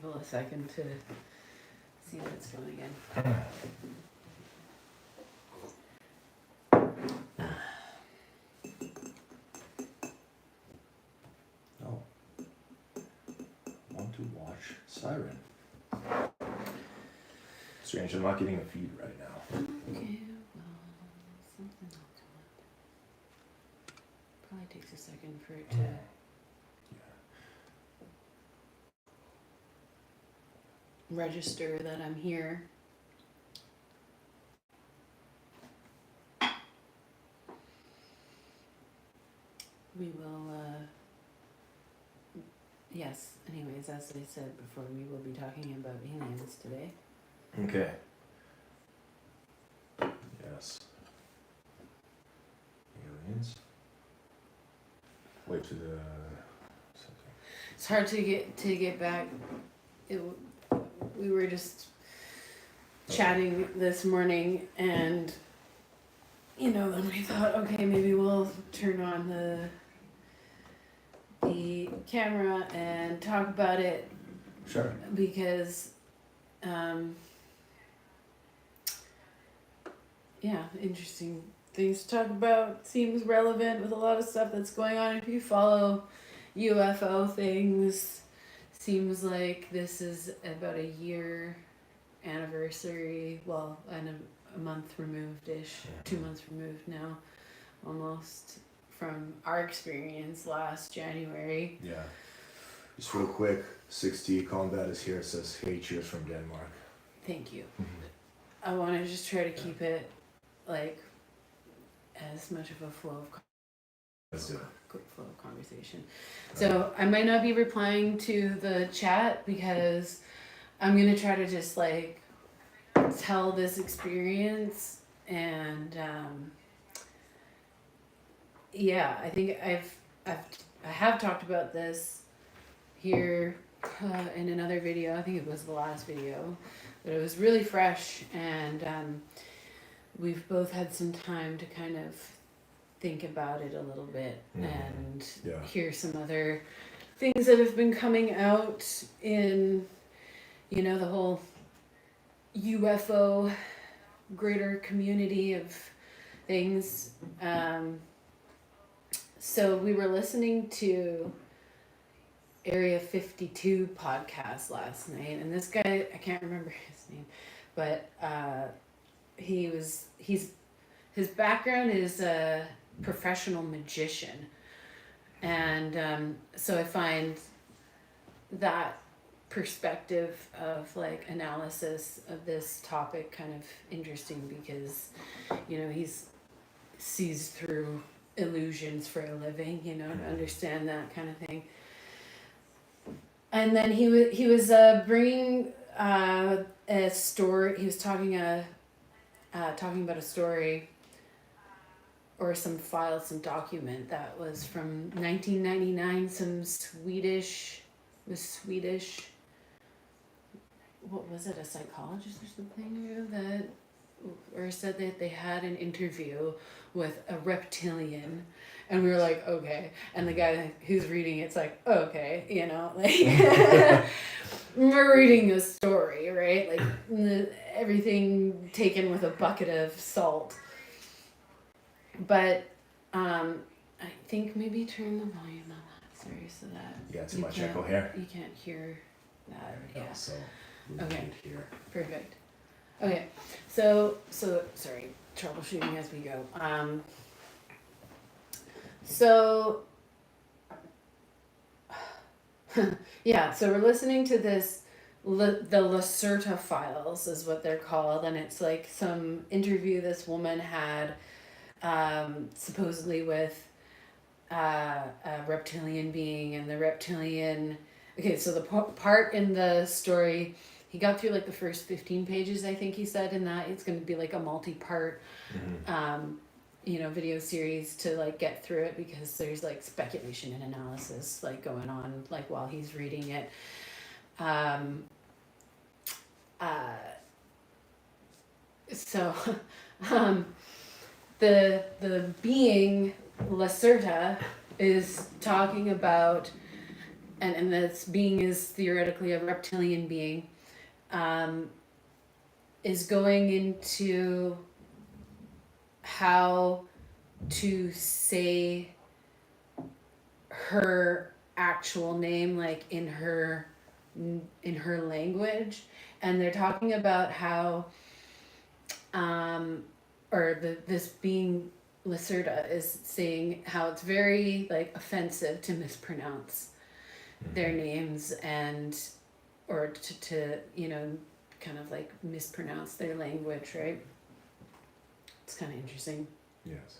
people a second to see what's going in. Oh. I want to watch Psyryn. Strange, I'm not getting a feed right now. Okay, well, something will come up. Probably takes a second for it to. Register that I'm here. We will, yes, anyways, as I said before, we will be talking about aliens today. Okay. Yes. Aliens. Wait to the something. It's hard to get back. We were just chatting this morning, and then we thought, okay, maybe we'll turn on the camera and talk about it. Sure. Because interesting things to talk about. Seems relevant with a lot of stuff that's going on. If you follow UFO things, seems like this is about a year anniversary, well, and a month removed-ish, 2 months removed now, almost, from our experience last January. Yeah. Just real quick, 6D Combat is here. It says, hey, cheers from Denmark. Thank you. I want to just try to keep it, like, as much of a flow of Let's do it. quick flow of conversation. So I might not be replying to the chat because I'm gonna try to just like tell this experience, and I think I have talked about this here in another video. I think it was the last video, but it was really fresh, and we've both had some time to kind of think about it a little bit and hear some other things that have been coming out in, the whole UFO greater community of things. So we were listening to Area 52 podcast last night, and this guy, I can't remember his name, but his background is a professional magician, and so I find that perspective of like analysis of this topic kind of interesting, because he's sees through illusions for a living, to understand that kind of thing. And then he was bringing a story. He was talking about a story or some file, some document that was from 1999. Some Swedish. What was it? A psychologist or something or said that they had an interview with a reptilian, and we were like, okay. And the guy who's reading it's like, okay, like we're reading a story, right? Like everything taken with a bucket of salt. But I think maybe turn the volume on that. Sorry, so that too much echo here. You can't hear that. Yeah. So Okay. Here. Perfect. Okay. So sorry, troubleshooting as we go. So we're listening to this, the Lacerta files is what they're called, and it's like some interview this woman had, supposedly with a reptilian being, and the reptilian. Okay, so the part in the story, he got through like the first 15 pages, I think he said, in that it's going to be like a multi-part, video series to like get through it, because there's like speculation and analysis like going on like while he's reading it. The being Lacerta is talking about and this being is theoretically a reptilian being, is going into how to say her actual name, like in her language. And they're talking about how this being Lacerda is saying how it's very like offensive to mispronounce their names, and or to kind of like mispronounce their language, right? It's kind of interesting. Yes.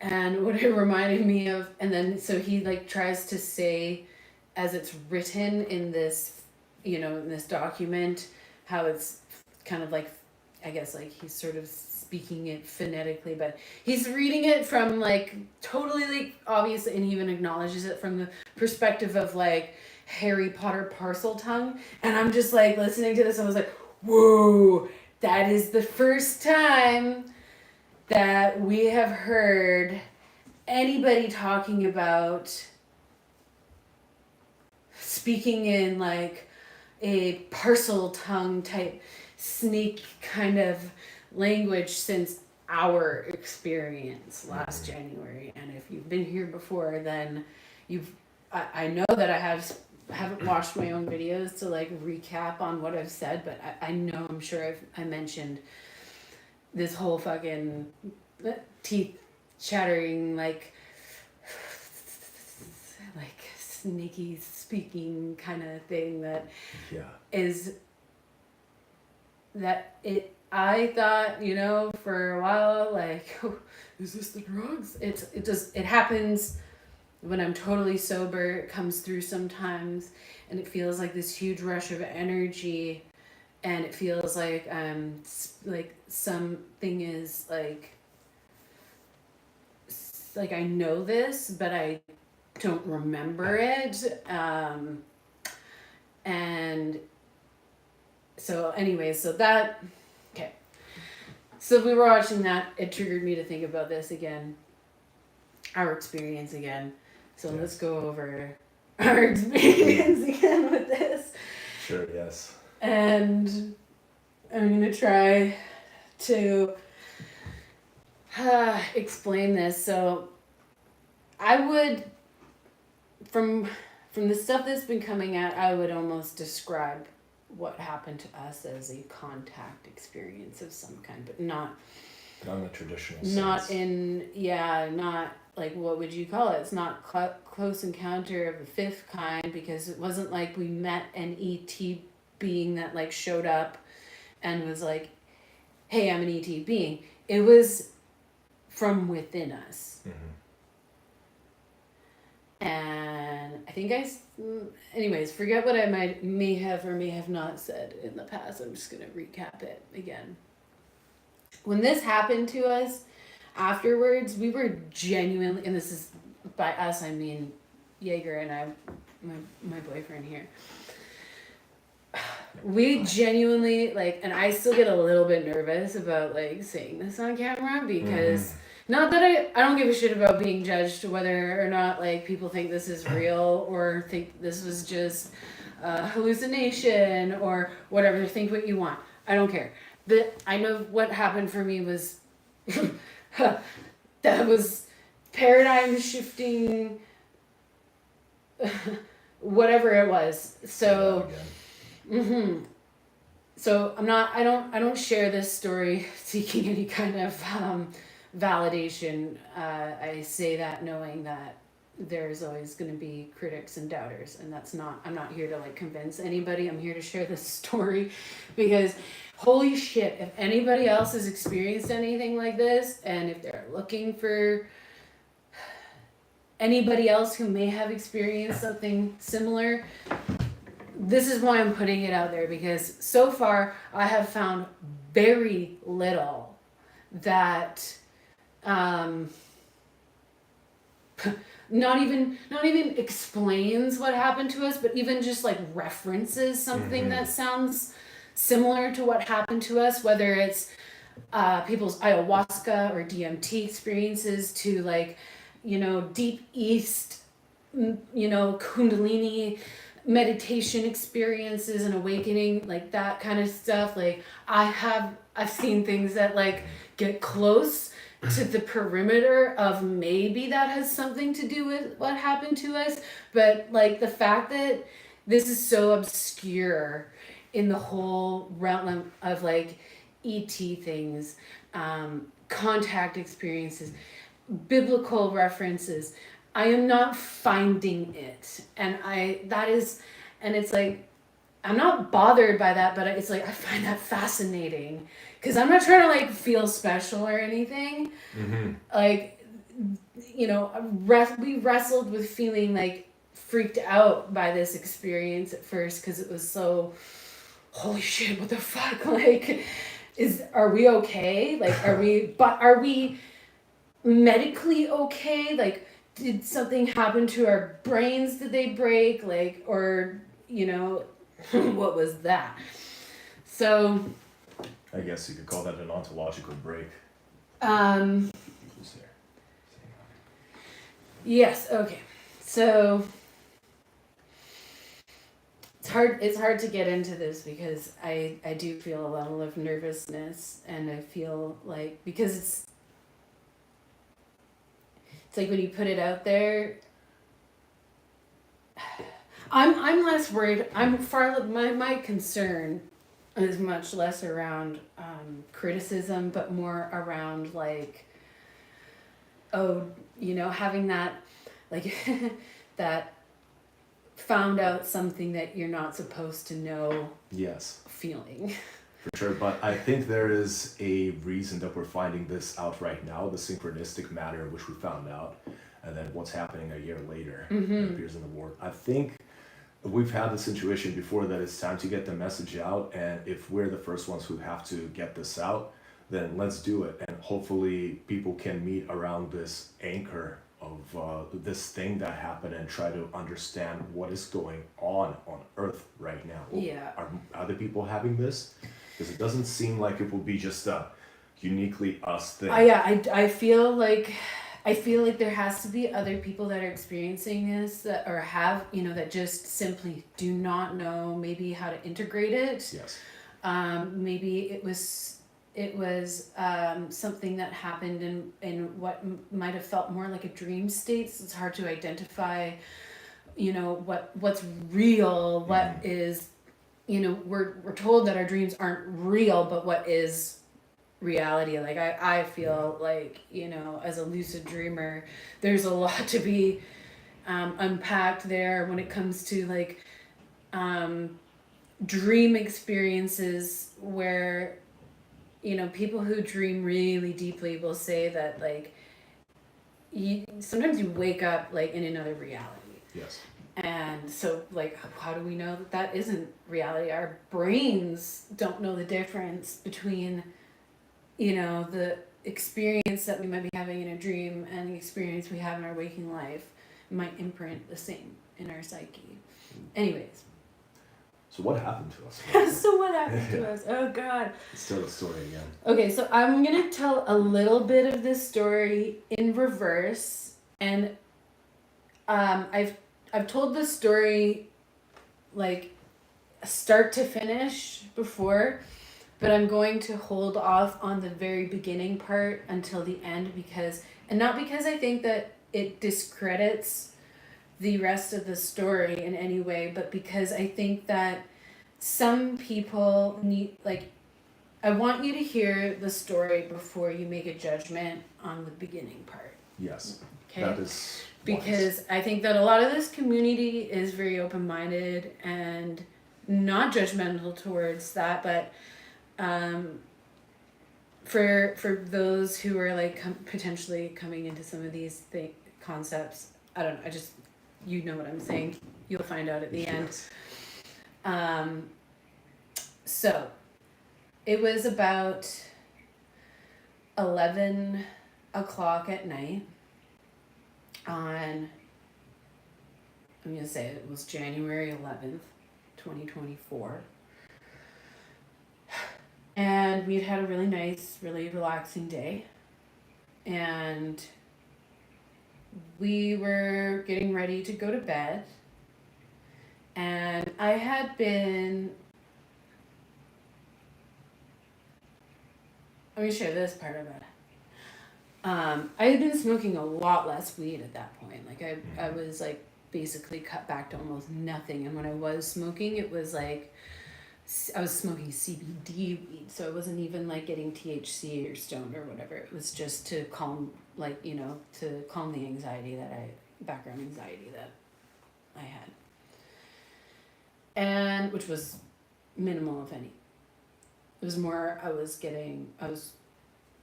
And what it reminded me of, and then so he like tries to say, as it's written in this, in this document, how it's kind of like, I guess like he's sort of speaking it phonetically, but he's reading it from like totally like obvious, and he even acknowledges it from the perspective of like Harry Potter parcel tongue. And I'm just like listening to this, I was like, whoa, that is the first time that we have heard anybody talking about speaking in like a parcel tongue type snake kind of language since our experience last January. And if you've been here before, then I know that I haven't watched my own videos to like recap on what I've said, but I know I'm sure I mentioned this whole fucking teeth chattering like snaky speaking kind of thing that is that it. I thought, for a while, like, oh, is this the drugs? It happens when I'm totally sober. It comes through sometimes, and it feels like this huge rush of energy, and it feels like something is like I know this, but I don't remember it. And so anyways, okay. So we were watching that. It triggered me to think about this again, our experience again. So let's go over our experience again with this. Sure, yes. And I'm going to try to explain this. So I would, from the stuff that's been coming out, I would almost describe what happened to us as a contact experience of some kind, but not in the traditional not sense. Not like, what would you call it? It's not close encounter of the fifth kind, because it wasn't like we met an ET being that like showed up and was like, hey, I'm an ET being. It was from within us. And I think anyways, forget what I may have or may have not said in the past. I'm just going to recap it again. When this happened to us, afterwards, we were genuinely, and this is by us, I mean Yegor and I, my boyfriend here. We genuinely, and I still get a little bit nervous about, saying this on camera, because not that I don't give a shit about being judged, whether or not, people think this is real or think this was just a hallucination or whatever. Think what you want. I don't care. I know what happened for me was that was paradigm shifting, whatever it was. So, so I don't share this story seeking any kind of validation. I say that knowing that there's always going to be critics and doubters, and I'm not here to convince anybody. I'm here to share this story because holy shit, if anybody else has experienced anything like this, and if they're looking for anybody else who may have experienced something similar, this is why I'm putting it out there, because so far I have found very little that not even explains what happened to us, but even just references something that sounds similar to what happened to us, whether it's people's ayahuasca or DMT experiences to deep east Kundalini meditation experiences and awakening, like that kind of stuff. Like I've seen things that like get close to the perimeter of maybe that has something to do with what happened to us, but like the fact that this is so obscure in the whole realm of like ET things, contact experiences, biblical references. I am not finding it. And it's like, I'm not bothered by that, but it's like, I find that fascinating. Because I'm not trying to like feel special or anything. Mm-hmm. Like, we wrestled with feeling like freaked out by this experience at first because it was so, holy shit, what the fuck? Like, are we okay? Like, are we medically okay? Like, did something happen to our brains? Did they break? Like, or what was that? So I guess you could call that an ontological break. Who's there? Yes. Okay. So it's hard to get into this because I do feel a level of nervousness, and I feel like because it's like when you put it out there, I'm less worried. My concern is much less around criticism, but more around like, having that like that found out something that you're not supposed to know. Yes. Feeling. For sure, but I think there is a reason that we're finding this out right now, the synchronistic matter, which we found out, and then what's happening a year later. It appears in the war. I think we've had the situation before that it's time to get the message out, and if we're the first ones who have to get this out, then let's do it, and hopefully people can meet around this anchor of this thing that happened and try to understand what is going on Earth right now. Yeah. Are other people having this? Because it doesn't seem like it will be just a uniquely us thing. I feel like there has to be other people that are experiencing this that or have that just simply do not know maybe how to integrate it. Yes. Maybe it was something that happened in what might have felt more like a dream state. So it's hard to identify what's real, what is we're told that our dreams aren't real, but what is reality. Like I feel like as a lucid dreamer there's a lot to be unpacked there when it comes to like dream experiences where people who dream really deeply will say that like sometimes you wake up like in another reality. Yes. And so, like, how do we know that isn't reality? Our brains don't know the difference between, the experience that we might be having in a dream and the experience we have in our waking life might imprint the same in our psyche. Anyways. So what happened to us? So what happened to us? Oh, God. Let's tell the story again. Okay, so I'm going to tell a little bit of this story in reverse. And I've told this story like start to finish before, but I'm going to hold off on the very beginning part until the end not because I think that it discredits the rest of the story in any way, but because I think that some people need, like, I want you to hear the story before you make a judgment on the beginning part. Yes. Okay? That is because I think that a lot of this community is very open-minded and not judgmental towards that, but for those who are like potentially coming into some of these concepts, I don't know, you know what I'm saying, you'll find out at the yes. end. So it was about 11 o'clock at night on, I'm going to say it was January 11th, 2024. And we'd had a really nice, really relaxing day. And we were getting ready to go to bed, and I had been. Let me share this part of it. I had been smoking a lot less weed at that point. Like I was like basically cut back to almost nothing. And when I was smoking, it was like I was smoking CBD weed, so it wasn't even like getting THC or stoned or whatever. It was just to calm, like, you know, to calm the anxiety background anxiety that I had, and which was minimal, if any. It was more I was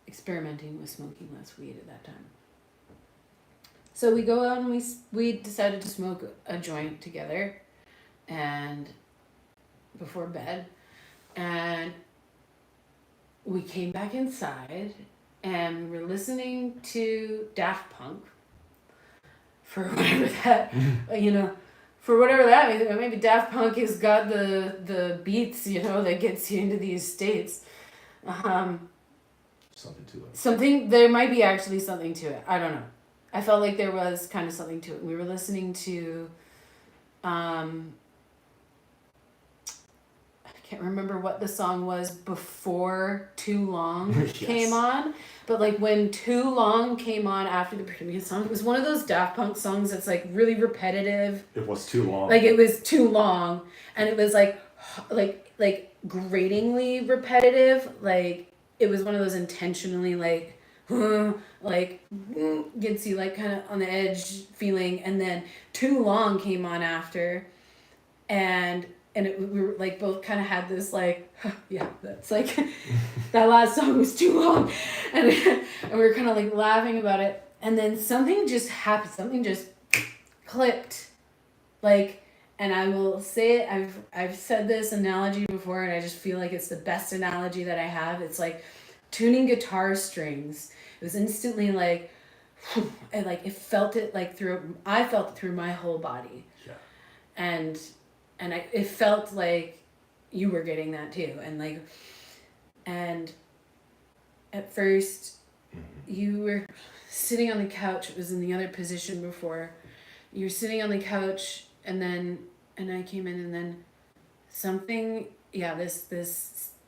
experimenting with smoking less weed at that time. So we go out and we decided to smoke a joint together, and before bed, and we came back inside and we were listening to Daft Punk for whatever that for whatever that means. Maybe Daft Punk has got the beats, that gets you into these states. Something to it. There might be actually something to it. I don't know. I felt like there was kind of something to it. We were listening to, I can't remember what the song was before Too Long Yes. came on. But like when Too Long came on after the previous song, it was one of those Daft Punk songs that's like really repetitive. It was too long. Like it was too long, and it was like gratingly repetitive. Like it was one of those intentionally gets you like kind of on the edge feeling. And then Too Long came on after, and we were like both kind of had this like, yeah, that's like that last song was too long, and we were kind of like laughing about it. And then something just happened. Something just clicked, like. And I will say it, I've said this analogy before, and I just feel like it's the best analogy that I have. It's like tuning guitar strings. It was instantly like, and like I felt it through my whole body. Yeah. And it felt like you were getting that too. And at first, you were sitting on the couch. It was in the other position before. You were sitting on the couch, and I came in, and then something, this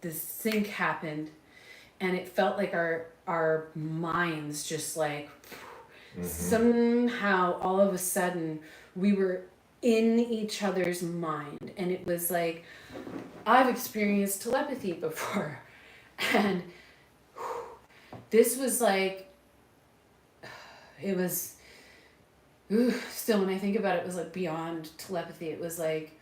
sync happened, and it felt like our minds just like somehow all of a sudden we were in each other's mind. And it was like, I've experienced telepathy before, and this was like, it was, still when I think about it, it was like beyond telepathy. It was like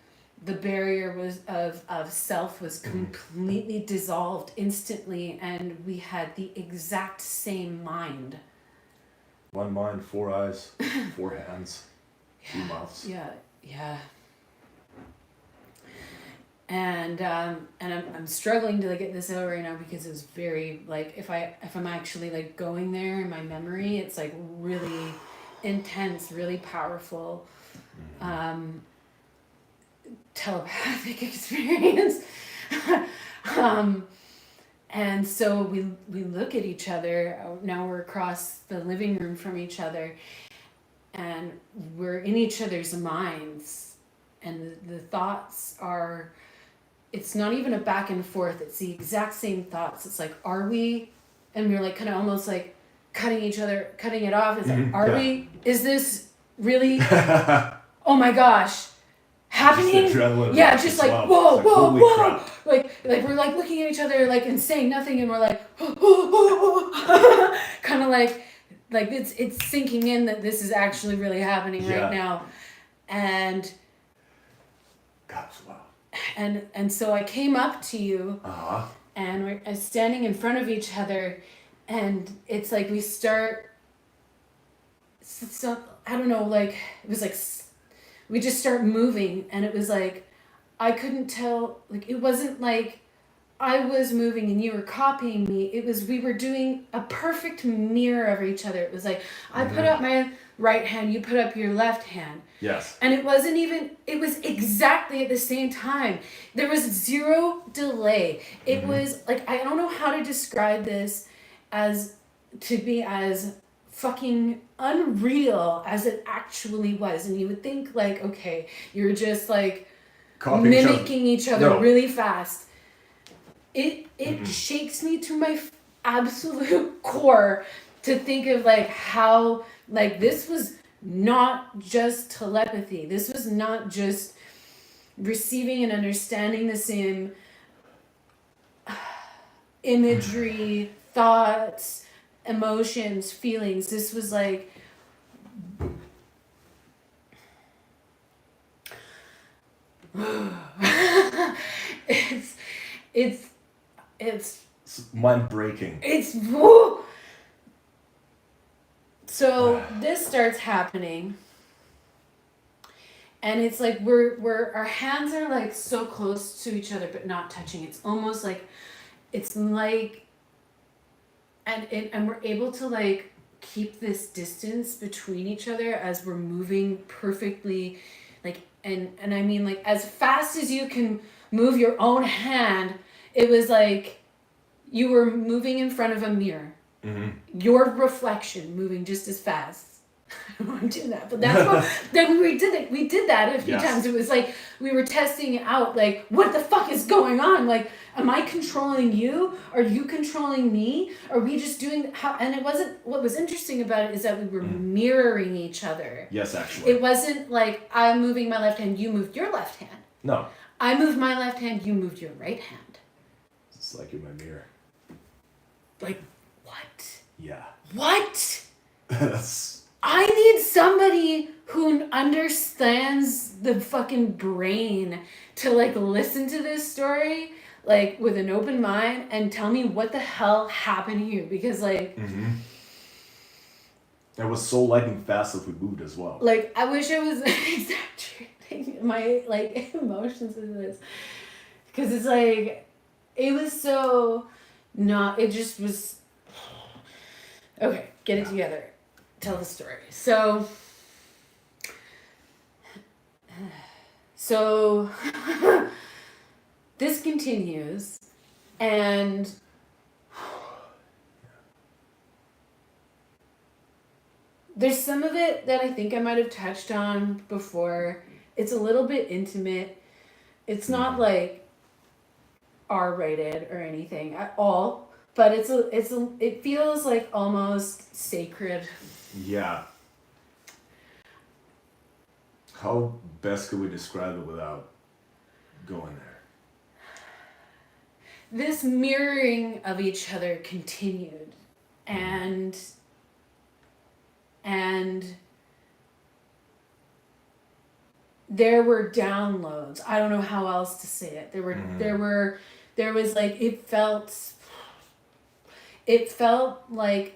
the barrier of self was completely dissolved instantly, and we had the exact same mind. One mind, 4 eyes, 4 hands, 2 mouths. Yeah. And I'm struggling to get this out right now, because it was very like, if I'm actually like going there in my memory, it's like really intense, really powerful, telepathic experience. And so we look at each other. Now we're across the living room from each other, and we're in each other's minds, and the thoughts are, it's not even a back and forth, it's the exact same thoughts. It's like, are we, and we're like kind of almost like cutting it off. It's like, are we, is this really, oh my gosh, happening? Just like, whoa. Like we're like looking at each other like and saying nothing, and we're like, kind of like it's sinking in that this is actually really happening right now. And gosh, wow. And so I came up to you, and we're standing in front of each other, and it's like we start, I don't know, like it was like we just start moving, and it was like I couldn't tell, like it wasn't like I was moving and you were copying me. It was, we were doing a perfect mirror of each other. It was like I put up my right hand, you put up your left hand. Yes. And it wasn't even, it was exactly at the same time. There was zero delay. It was like, I don't know how to describe this as to be as fucking unreal as it actually was. And you would think like, okay, you're just like Copying mimicking each other No. really fast. It Mm-mm. shakes me to my absolute core to think of like how like this was not just telepathy. This was not just receiving and understanding the same imagery, thoughts, emotions, feelings. This was like it's It's mind breaking. it's woo. So this starts happening, and it's like we're our hands are like so close to each other but not touching. It's almost like it's like and we're able to like keep this distance between each other as we're moving perfectly, like and I mean like as fast as you can move your own hand. It was like you were moving in front of a mirror. Mm-hmm. Your reflection moving just as fast. I don't want to do that, but that's what then we did it. We did that a few Yes. times. It was like we were testing it out. Like, what the fuck is going on? Like, am I controlling you? Are you controlling me? Are we just doing how? And it wasn't. What was interesting about it is that we were mirroring each other. Yes, actually. It wasn't like I'm moving my left hand, you moved your left hand. No. I moved my left hand, you moved your right hand. It's like you're my mirror. Like, what? Yeah. What? That's I need somebody who understands the fucking brain to like listen to this story like with an open mind and tell me what the hell happened here, because like it was so lightning fast that we moved as well. like I wish I was exaggerating my like emotions in this, because it's like it was so not, it just was okay. Get it together. Tell the story. So this continues, and there's some of it that I think I might have touched on before. It's a little bit intimate. It's not like R-rated or anything at all, but it feels like almost sacred. Yeah. How best could we describe it without going there? This mirroring of each other continued, and there were downloads. I don't know how else to say it. There was like it felt like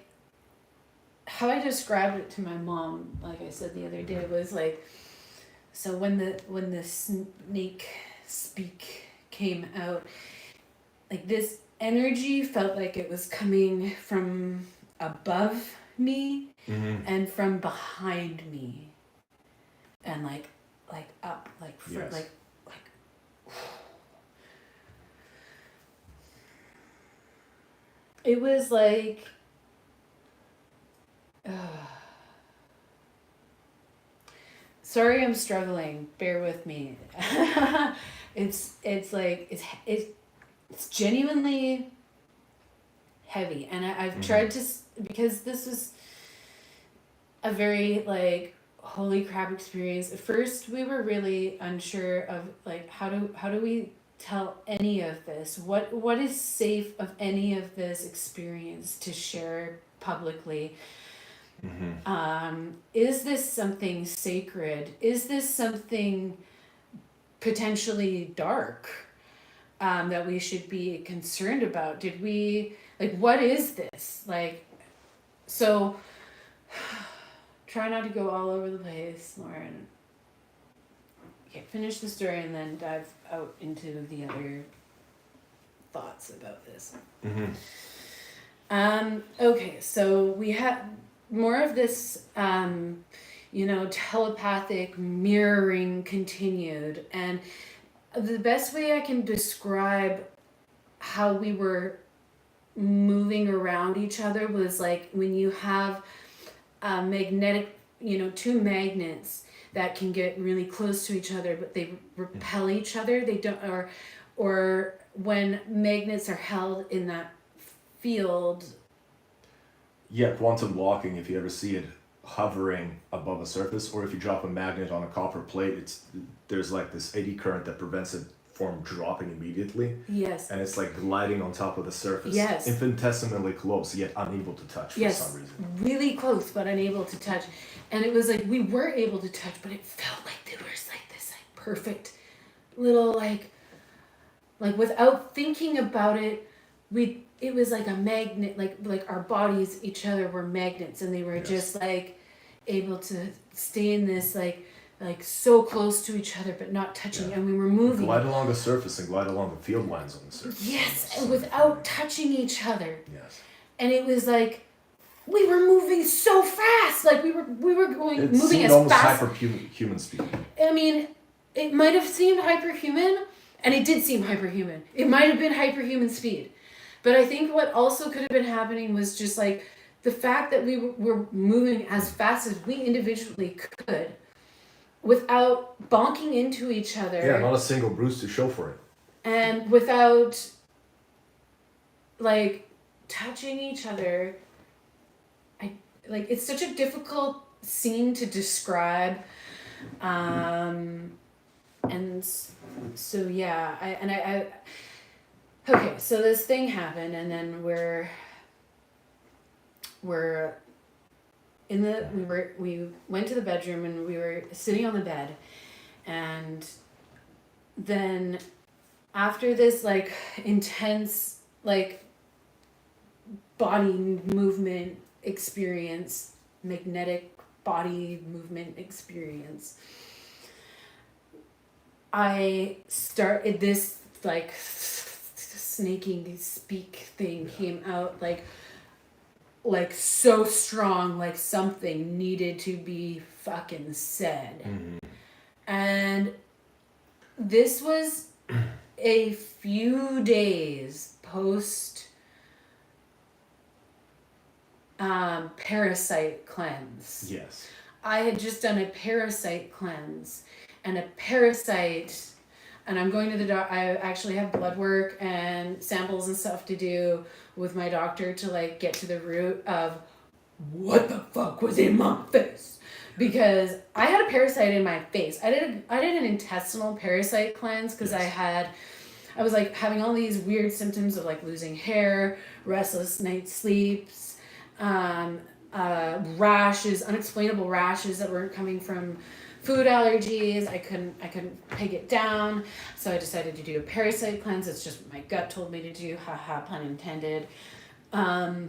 how I described it to my mom, like I said the other day, was like, so when the snake speak came out, like this energy felt like it was coming from above me and from behind me, and like up, like for, yes. like it was like sorry, I'm struggling. Bear with me. It's like it's genuinely heavy, and I've tried to, because this was a very like holy crap experience. At first, we were really unsure of like how do we tell any of this? What is safe of any of this experience to share publicly? Is this something sacred? Is this something potentially dark that we should be concerned about? Did we, like, what is this? Like, so try not to go all over the place, Lauren. Okay, finish the story and then dive out into the other thoughts about this. Okay, so we have more of this, telepathic mirroring continued. And the best way I can describe how we were moving around each other was like when you have magnetic, two magnets that can get really close to each other, but they repel each other. They don't, or when magnets are held in that field. Yeah, quantum locking, if you ever see it hovering above a surface, or if you drop a magnet on a copper plate, there's like this eddy current that prevents it from dropping immediately. Yes. And it's like gliding on top of the surface. Yes. Infinitesimally close, yet unable to touch for some reason. Really close, but unable to touch. And it was like we were able to touch, but it felt like there was like this like perfect little like without thinking about it, it was like a magnet, like our bodies, each other were magnets, and they were just like able to stay in this like so close to each other but not touching, and we were moving. Glide along the surface and glide along the field lines on the surface. Yes, and without touching each other. Yes. And it was like we were moving so fast, like we were moving as almost fast. hyperhuman speed. I mean, it might have seemed hyperhuman, and it did seem hyperhuman. It might have been hyperhuman speed. But I think what also could have been happening was just like the fact that we were moving as fast as we individually could without bonking into each other. Yeah, not a single bruise to show for it. And without like touching each other. It's such a difficult scene to describe. And so yeah, I okay, so this thing happened, and then we went to the bedroom, and we were sitting on the bed, and then after this like intense like body movement experience, magnetic body movement experience, I started this like snaking speak thing came out like so strong, like something needed to be fucking said. Mm-hmm. And this was a few days post parasite cleanse. Yes. I had just done a parasite cleanse, and a parasite, and I'm going to the doctor. I actually have blood work and samples and stuff to do with my doctor to like get to the root of what the fuck was in my face, because I had a parasite in my face. I did an intestinal parasite cleanse because I was like having all these weird symptoms of like losing hair, restless night sleeps, rashes, unexplainable rashes that weren't coming from food allergies. I couldn't peg it down, so I decided to do a parasite cleanse. It's just what my gut told me to do, haha, pun intended. I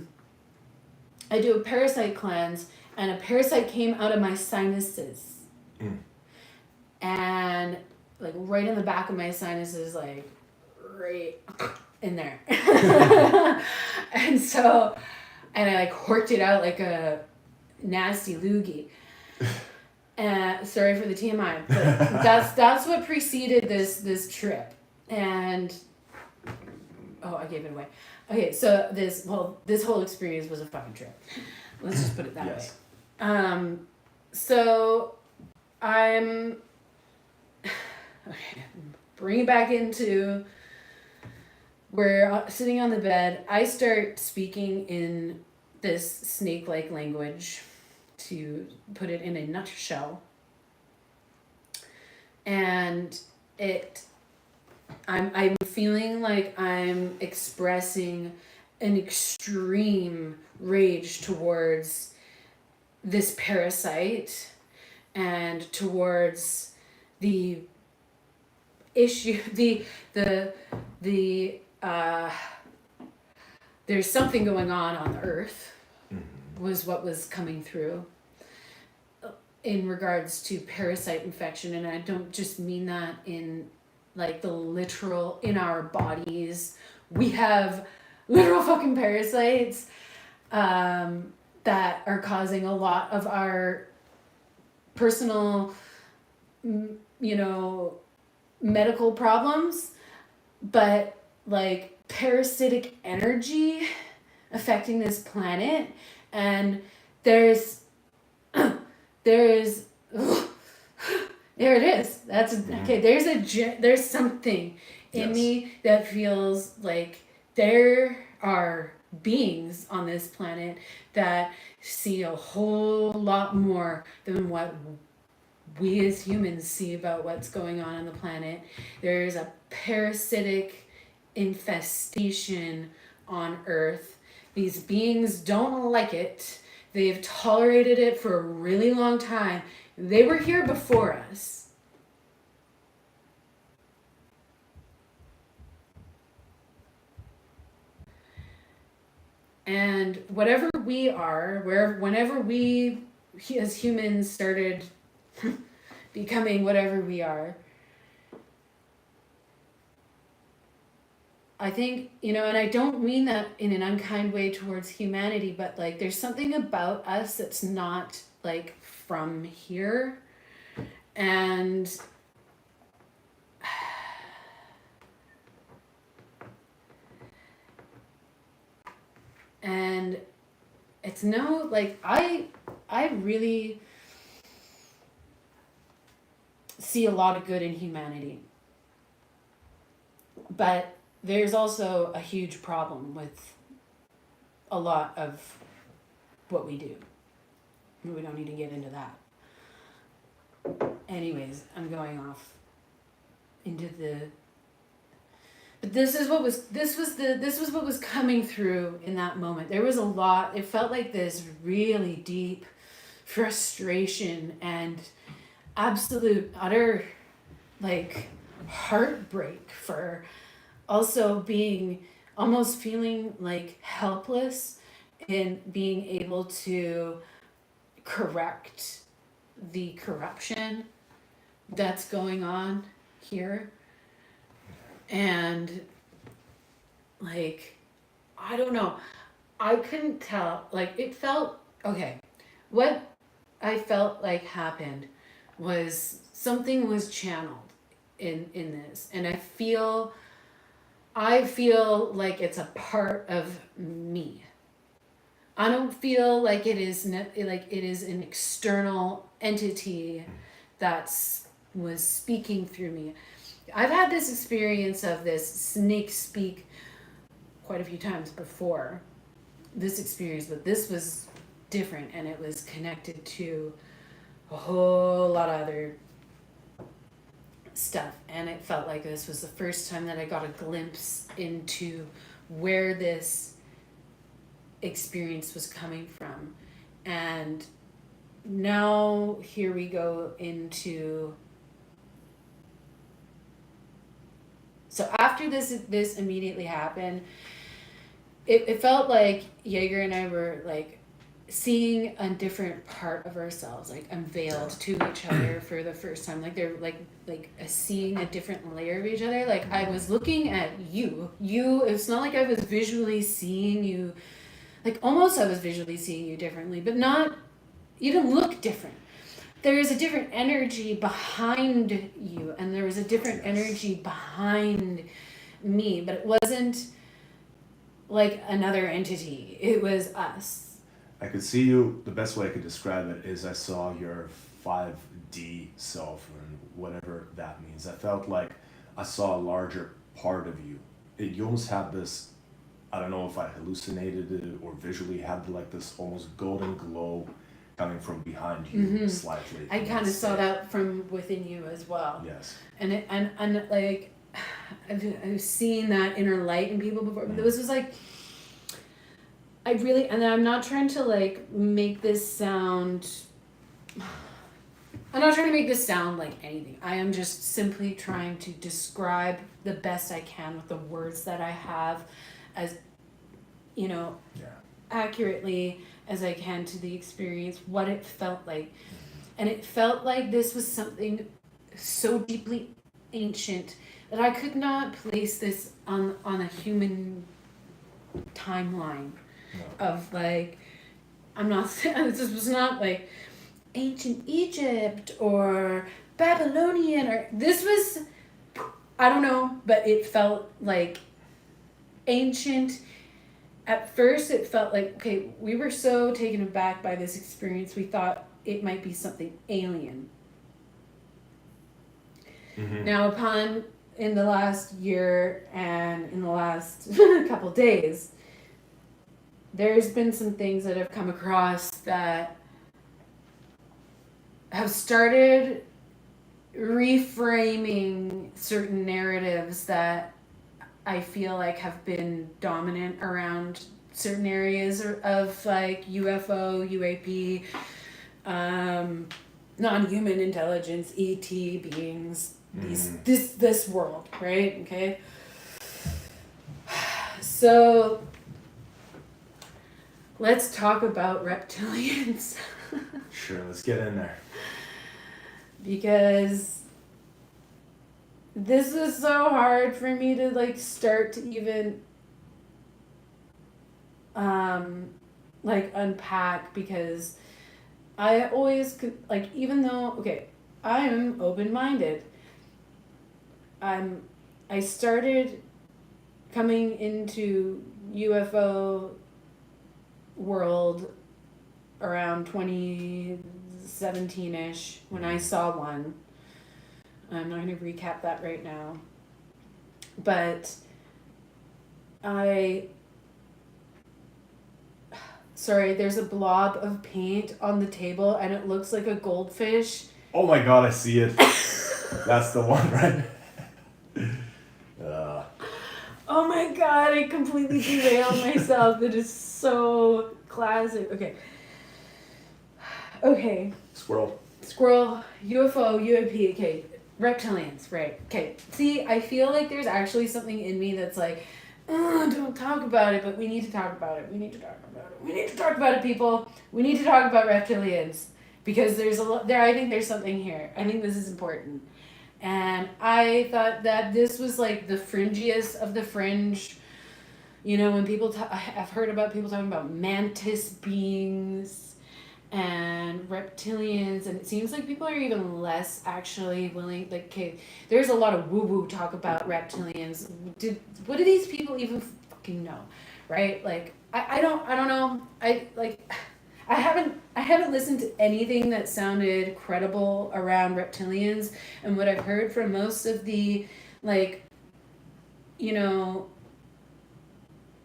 do a parasite cleanse, and a parasite came out of my sinuses. And like right in the back of my sinuses, like right in there. And I like horked it out like a nasty loogie. Sorry for the TMI, but that's what preceded this trip. And I gave it away. Okay, so this whole experience was a fucking trip. Let's just put it that way. So I'm bring it back into we're sitting on the bed. I start speaking in this snake-like language, to put it in a nutshell. And I'm feeling like I'm expressing an extreme rage towards this parasite and towards the issue, there's something going on the earth, was what was coming through in regards to parasite infection. And I don't just mean that in like the literal, in our bodies. We have literal fucking parasites that are causing a lot of our personal, medical problems, but like parasitic energy affecting this planet. And there's there is, there it is. That's okay. There's something in me that feels like there are beings on this planet that see a whole lot more than what we as humans see about what's going on the planet. There's a parasitic infestation on Earth. These beings don't like it. They've tolerated it for a really long time. They were here before us. And whatever we are, whenever we as humans started becoming whatever we are, I think, and I don't mean that in an unkind way towards humanity, but like there's something about us that's not like from here. And it's like I really see a lot of good in humanity, but there's also a huge problem with a lot of what we do. We don't need to get into that. Anyways, I'm going off into but this was what was coming through in that moment. There was a lot. It felt like this really deep frustration and absolute utter like heartbreak for also almost feeling like helpless in being able to correct the corruption that's going on here. And like, I don't know, I couldn't tell, like it felt, okay, what I felt like happened was something was channeled in this, and I feel like it's a part of me. I don't feel like it is an external entity was speaking through me. I've had this experience of this snake speak quite a few times before this experience, but this was different, and it was connected to a whole lot of other stuff, and it felt like this was the first time that I got a glimpse into where this experience was coming from. And now here we go into, so after this immediately happened, it felt like Yegor and I were like seeing a different part of ourselves, like unveiled to each other for the first time. Like they're like seeing a different layer of each other. Like I was looking at you. It's not like I was visually seeing you. Like almost I was visually seeing you differently, but not. You didn't look different. There is a different energy behind you, and there was a different energy behind me, but it wasn't like another entity. It was us. I could see you, the best way I could describe it is I saw your 5D self, and whatever that means. I felt like I saw a larger part of you. You almost had this, I don't know if I hallucinated it or visually had like this almost golden glow coming from behind you slightly. I kind of saw that from within you as well. Yes. And like I've seen that inner light in people before. But this was like, and I'm not trying to like make this sound. I'm not trying to make this sound like anything. I am just simply trying to describe the best I can with the words that I have, as accurately as I can to the experience, what it felt like. And it felt like this was something so deeply ancient that I could not place this on a human timeline of like, this was not like ancient Egypt or Babylonian, or this was, I don't know, but it felt like ancient. At first it felt like, okay, we were so taken aback by this experience, we thought it might be something alien. Mm-hmm. Now, in the last year and in the last couple days, there's been some things that have come across that have started reframing certain narratives that I feel like have been dominant around certain areas of like UFO, UAP, non-human intelligence, ET beings, this world, right? Okay. So let's talk about reptilians. Sure, let's get in there. Because this is so hard for me to like start to even like unpack, because I always like, even though, okay, I am open-minded, I started coming into UFO world around 2017-ish when I saw one. I'm not going to recap that right now, but there's a blob of paint on the table and it looks like a goldfish. Oh my god, I see it. That's the one, right? Oh my god, I completely derailed myself. It is so classic. Okay. Squirrel, UFO, UAP, okay. Reptilians, right. Okay. See, I feel like there's actually something in me that's like, don't talk about it, but we need to talk about it. We need to talk about it, people. We need to talk about reptilians. Because there's I think there's something here. I think this is important. And I thought that this was like the fringiest of the fringe. You know, when people I've heard about people talking about mantis beings and reptilians, and it seems like people are even less actually willing, like, okay, there's a lot of woo-woo talk about reptilians. What do these people even fucking know? Right? Like, I don't know. I haven't listened to anything that sounded credible around reptilians, and what I've heard from most of the, like, you know,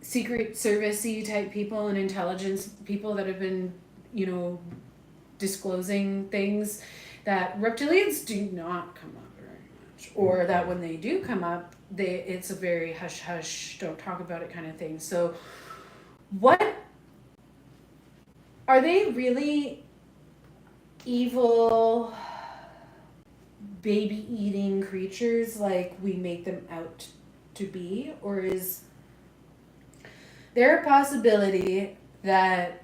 Secret Service-y type people and intelligence people that have been, you know, disclosing things, that reptilians do not come up very much, or that when they do come up, it's a very hush hush, don't talk about it kind of thing. So what are they? Really evil baby eating creatures like we make them out to be, or is there a possibility that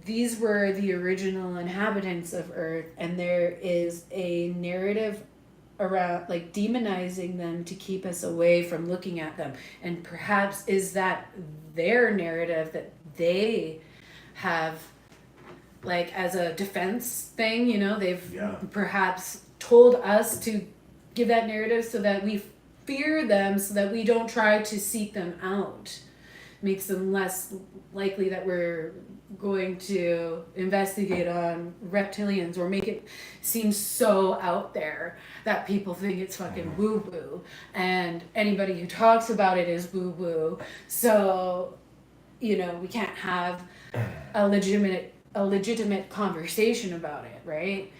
these were the original inhabitants of Earth and there is a narrative around like demonizing them to keep us away from looking at them, and perhaps is that their narrative that they have, like, as a defense thing, you know, they've perhaps told us to give that narrative so that we fear them, so that we don't try to seek them out. Makes them less likely that we're going to investigate on reptilians, or make it seem so out there that people think it's fucking woo-woo, and anybody who talks about it is woo-woo. So, you know, we can't have a legitimate conversation about it, right?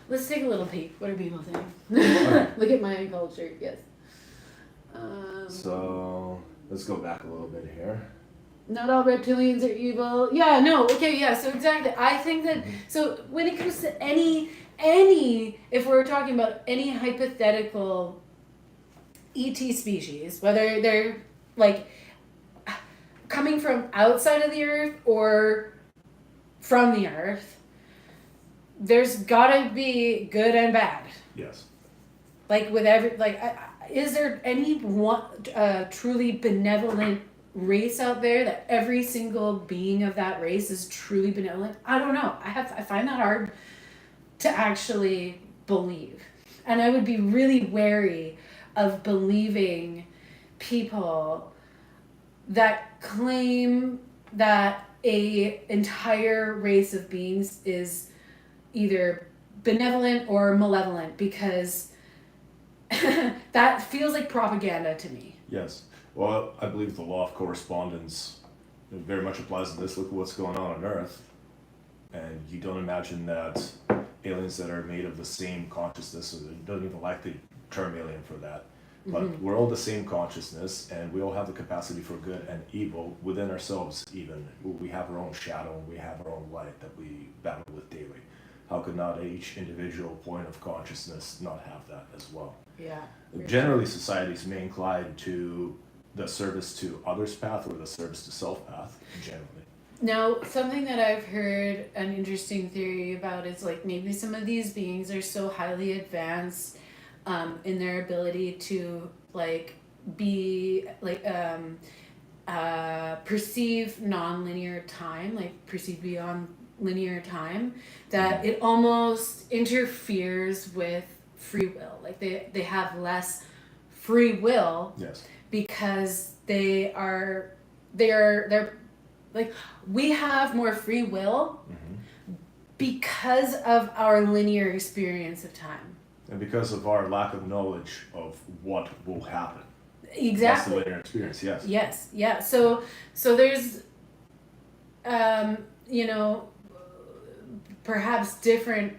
Let's take a little peek. What do people think? Look at my culture. Yes. So let's go back a little bit here. Not all reptilians are evil. Yeah. No. Okay. Yeah. So exactly. I think that. So when it comes to any, if we're talking about any hypothetical ET species, whether they're like coming from outside of the Earth or from the Earth, there's gotta be good and bad. Yes. Like with is there any one truly benevolent race out there that every single being of that race is truly benevolent? I don't know. I find that hard to actually believe, and I would be really wary of believing people that claim that a entire race of beings is either benevolent or malevolent, because that feels like propaganda to me. Yes. Well, I believe the law of correspondence very much applies to this. Look at what's going on Earth. And you don't imagine that aliens that are made of the same consciousness, or don't even like the term alien for that, but we're all the same consciousness, and we all have the capacity for good and evil within ourselves even. We have our own shadow, and we have our own light that we battle with daily. How could not each individual point of consciousness not have that as well? Yeah. Generally, societies may incline to the service to others path or the service to self path, generally. Now, something that I've heard an interesting theory about is like maybe some of these beings are so highly advanced in their ability to like be like perceive non-linear time, like perceive beyond linear time, that it almost interferes with free will. Like they have less free will. Yes. Because they're like, we have more free will because of our linear experience of time. And because of our lack of knowledge of what will happen. Exactly. That's the linear experience, yes. Yes, yeah. So there's, you know, perhaps different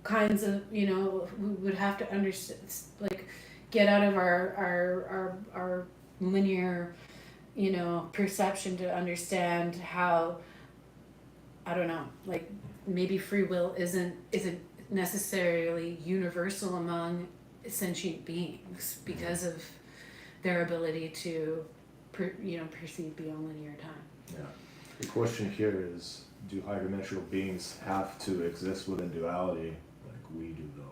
kinds of, you know, we would have to understand, like, get out of our linear, you know, perception to understand how, I don't know, like maybe free will isn't necessarily universal among sentient beings because of their ability to perceive beyond linear time. Yeah. The question here is, do higher dimensional beings have to exist within duality like we do though?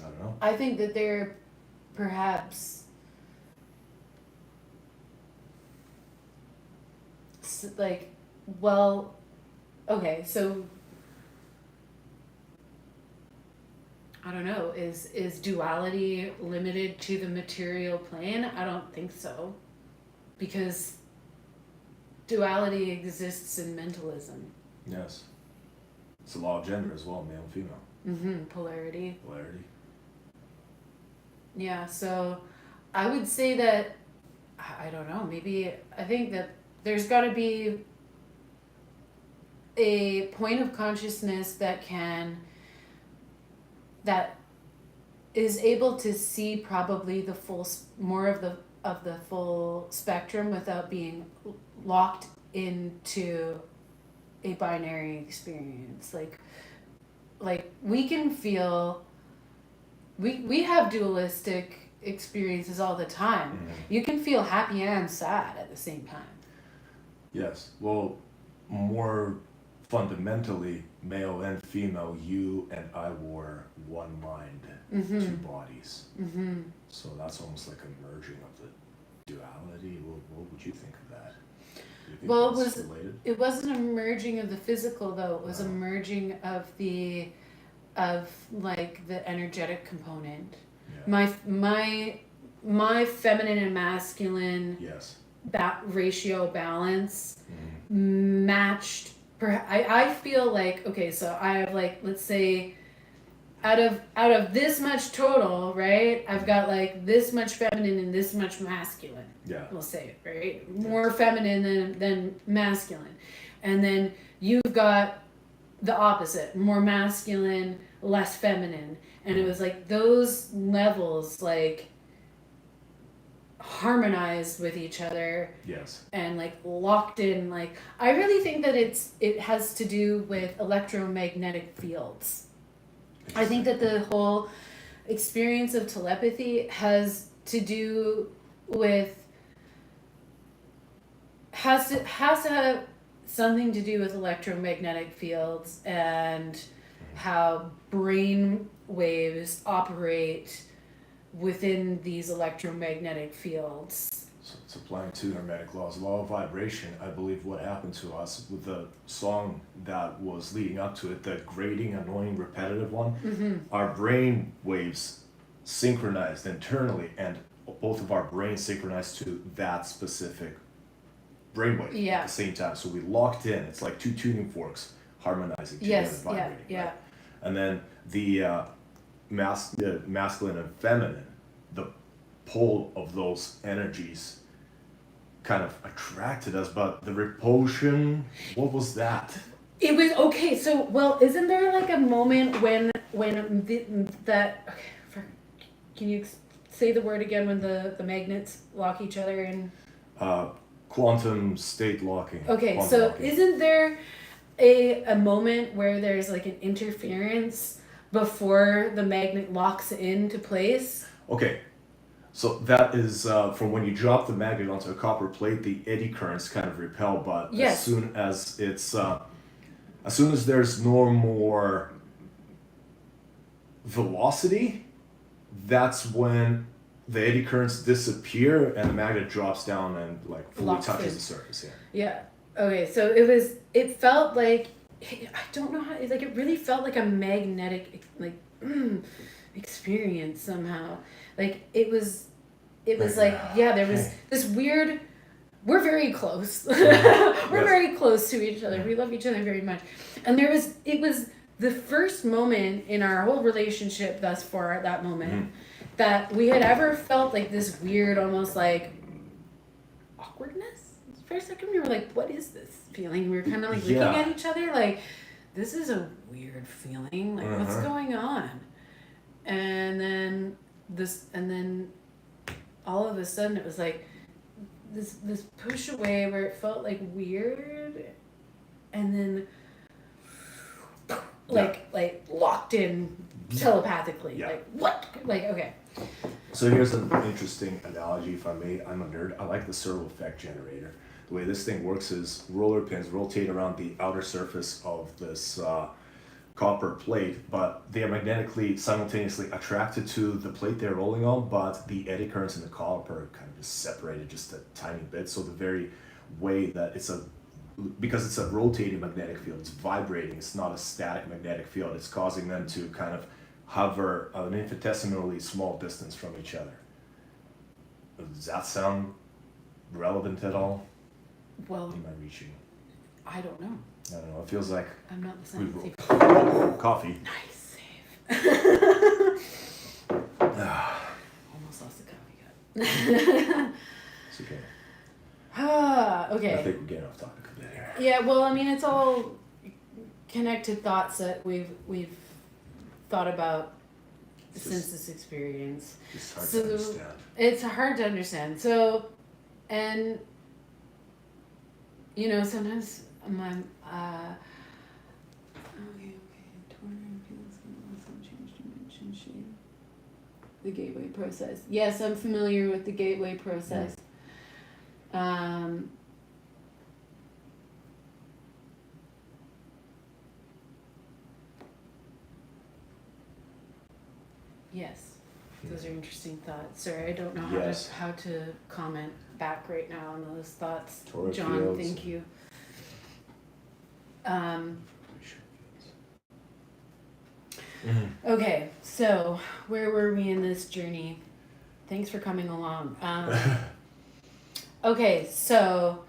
I don't know. I think that they're perhaps like, well, okay, so I don't know, is duality limited to the material plane? I don't think so, because duality exists in mentalism. Yes. It's a law of gender as well, male and female. Polarity. Polarity. Yeah, so I would say that, I don't know, maybe I think that there's got to be a point of consciousness that is able to see probably the full, more of the full spectrum without being locked into a binary experience. Like we can feel, we have dualistic experiences all the time. You can feel happy and sad at the same time. Yes. Well, more fundamentally, male and female, you and I were one mind, two bodies. So that's almost like a merging of the duality. What would you think of that? Do you think Well, that's related? it wasn't a merging of the physical though. It was a merging of like the energetic component. Yeah. My feminine and masculine. Yes. That ratio balance matched. I feel like, okay, so I have like, let's say out of this much total, right? I've got like this much feminine and this much masculine. Yeah. We'll say it, right? More feminine than masculine. And then you've got the opposite, more masculine, less feminine. And it was like those levels like harmonized with each other. Yes. And like locked in. Like I really think that it has to do with electromagnetic fields. I think that the whole experience of telepathy has to do with has to have something to do with electromagnetic fields and how brain waves operate within these electromagnetic fields. So it's applying to hermetic laws, law of vibration. I believe what happened to us with the song that was leading up to it, the grating, annoying, repetitive one, our brain waves synchronized internally, and both of our brains synchronized to that specific brainwave at the same time. So we locked in. It's like two tuning forks harmonizing together, vibrating. Right? And then the masculine and feminine, the pole of those energies kind of attracted us, but the repulsion, what was that? It was okay. So, well, isn't there like a moment when can you say the word again when the magnets lock each other in? Quantum state locking. Okay, Quantum so locking. isn't there a moment where there's like an interference before the magnet locks into place? Okay, so that is from when you drop the magnet onto a copper plate, the eddy currents kind of repel, but as soon as there's no more velocity, that's when the eddy currents disappear and the magnet drops down and like fully touches the surface. Yeah. Okay, so it felt like, I don't know how, like it really felt like a magnetic like experience somehow. Like it was there was this weird, we're very close. We're very close to each other. We love each other very much. And it was the first moment in our whole relationship thus far at that moment that we had ever felt like this weird, almost like awkwardness. For a second we were like, what is this feeling? We were kind of like looking at each other like, this is a weird feeling. Like, what's going on? And then all of a sudden it was like this push away where it felt like weird, and then like locked in telepathically. Like, what? Like, okay. So here's an interesting analogy, if I may. I'm a nerd. I like the Searle effect generator. The way this thing works is roller pins rotate around the outer surface of this copper plate, but they are magnetically simultaneously attracted to the plate they're rolling on, but the eddy currents in the copper are kind of just separated just a tiny bit. So the very way that because it's a rotating magnetic field, it's vibrating, it's not a static magnetic field, it's causing them to kind of hover an infinitesimally small distance from each other. Does that sound relevant at all? Well, Am I reaching? I don't know. I don't know. It feels like I'm not the science coffee. Nice save. Almost lost the coffee cup. It's okay. Okay. I think we're getting off topic a bit here. Yeah, well, I mean, it's all connected thoughts that we've thought about since this experience. It's hard to understand. It's hard to understand. So, and you know, sometimes the gateway process. Yes, I'm familiar with the gateway process. Yes, those are interesting thoughts. Sorry, I don't know how to comment back right now on those thoughts. Torus John, fields. thank you. Okay, so where were we in this journey? Thanks for coming along. Okay, so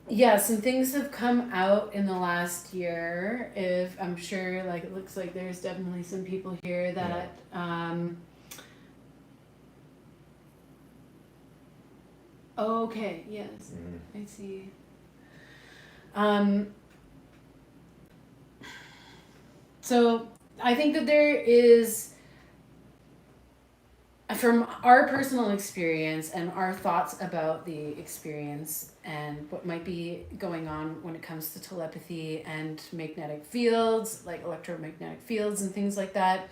yeah, some things have come out in the last year. I'm sure, like, it looks like there's definitely some people here that okay, yes, I see. So I think that there is, from our personal experience and our thoughts about the experience and what might be going on when it comes to telepathy and magnetic fields, like electromagnetic fields and things like that,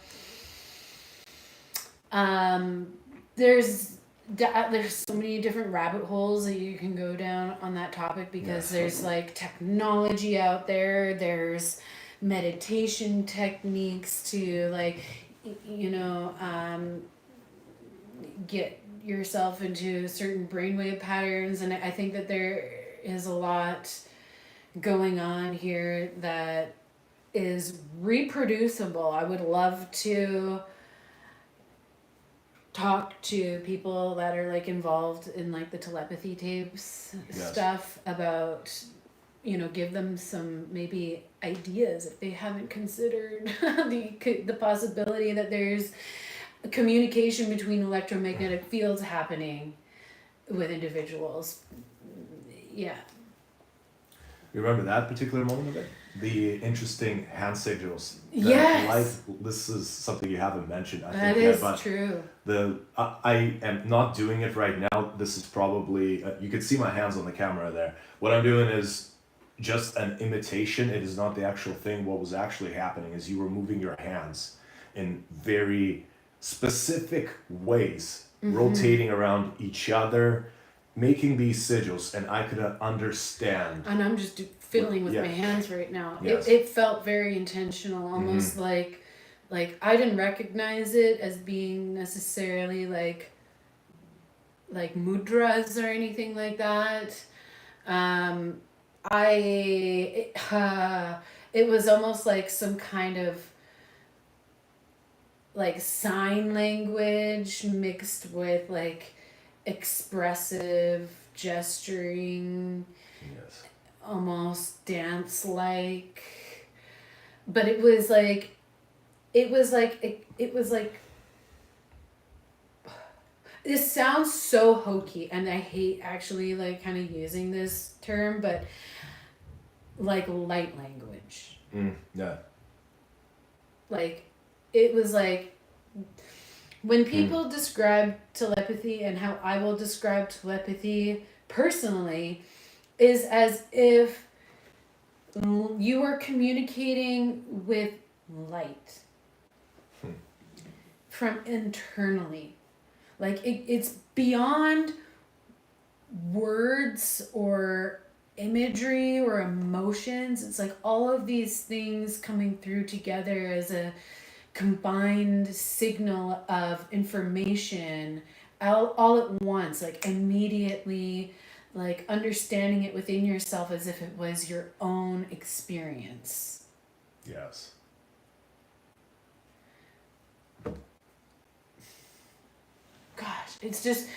there's so many different rabbit holes that you can go down on that topic, because there's like technology out there, there's meditation techniques to, like, you know, get yourself into certain brainwave patterns, and I think that there is a lot going on here that is reproducible. I would love to talk to people that are like involved in like the telepathy tapes stuff about, give them some maybe ideas if they haven't considered the possibility that there's communication between electromagnetic fields happening with individuals. Yeah. You remember that particular moment of it? The interesting hand signals. Yes. This is something you haven't mentioned. I That think, is but true. I am not doing it right now. This is probably you can see my hands on the camera there. What I'm doing is just an imitation. It is not the actual thing. What was actually happening is you were moving your hands in very specific ways, rotating around each other, making these sigils, and I could understand. And I'm just fiddling with my hands right now. Yes. It felt very intentional, almost like I didn't recognize it as being necessarily like mudras or anything like that. It was almost like some kind of like sign language mixed with like expressive gesturing, almost dance like, but it was like this sounds so hokey, and I hate actually like kind of using this term, but like light language. Like it was like when people describe telepathy, and how I will describe telepathy personally is as if you are communicating with light from internally. Like it's beyond words or imagery or emotions. It's like all of these things coming through together as a combined signal of information all at once, like immediately, like understanding it within yourself as if it was your own experience. Yes. Gosh, it's just,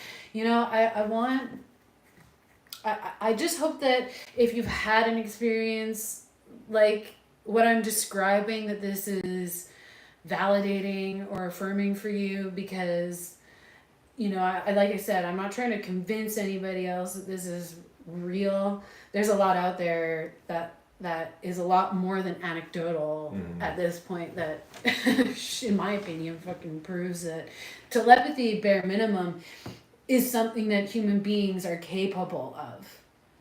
I just hope that if you've had an experience like what I'm describing, that this is validating or affirming for you, because, I like I said, I'm not trying to convince anybody else that this is real. There's a lot out there that is a lot more than anecdotal at this point that, in my opinion, fucking proves that telepathy, bare minimum, is something that human beings are capable of.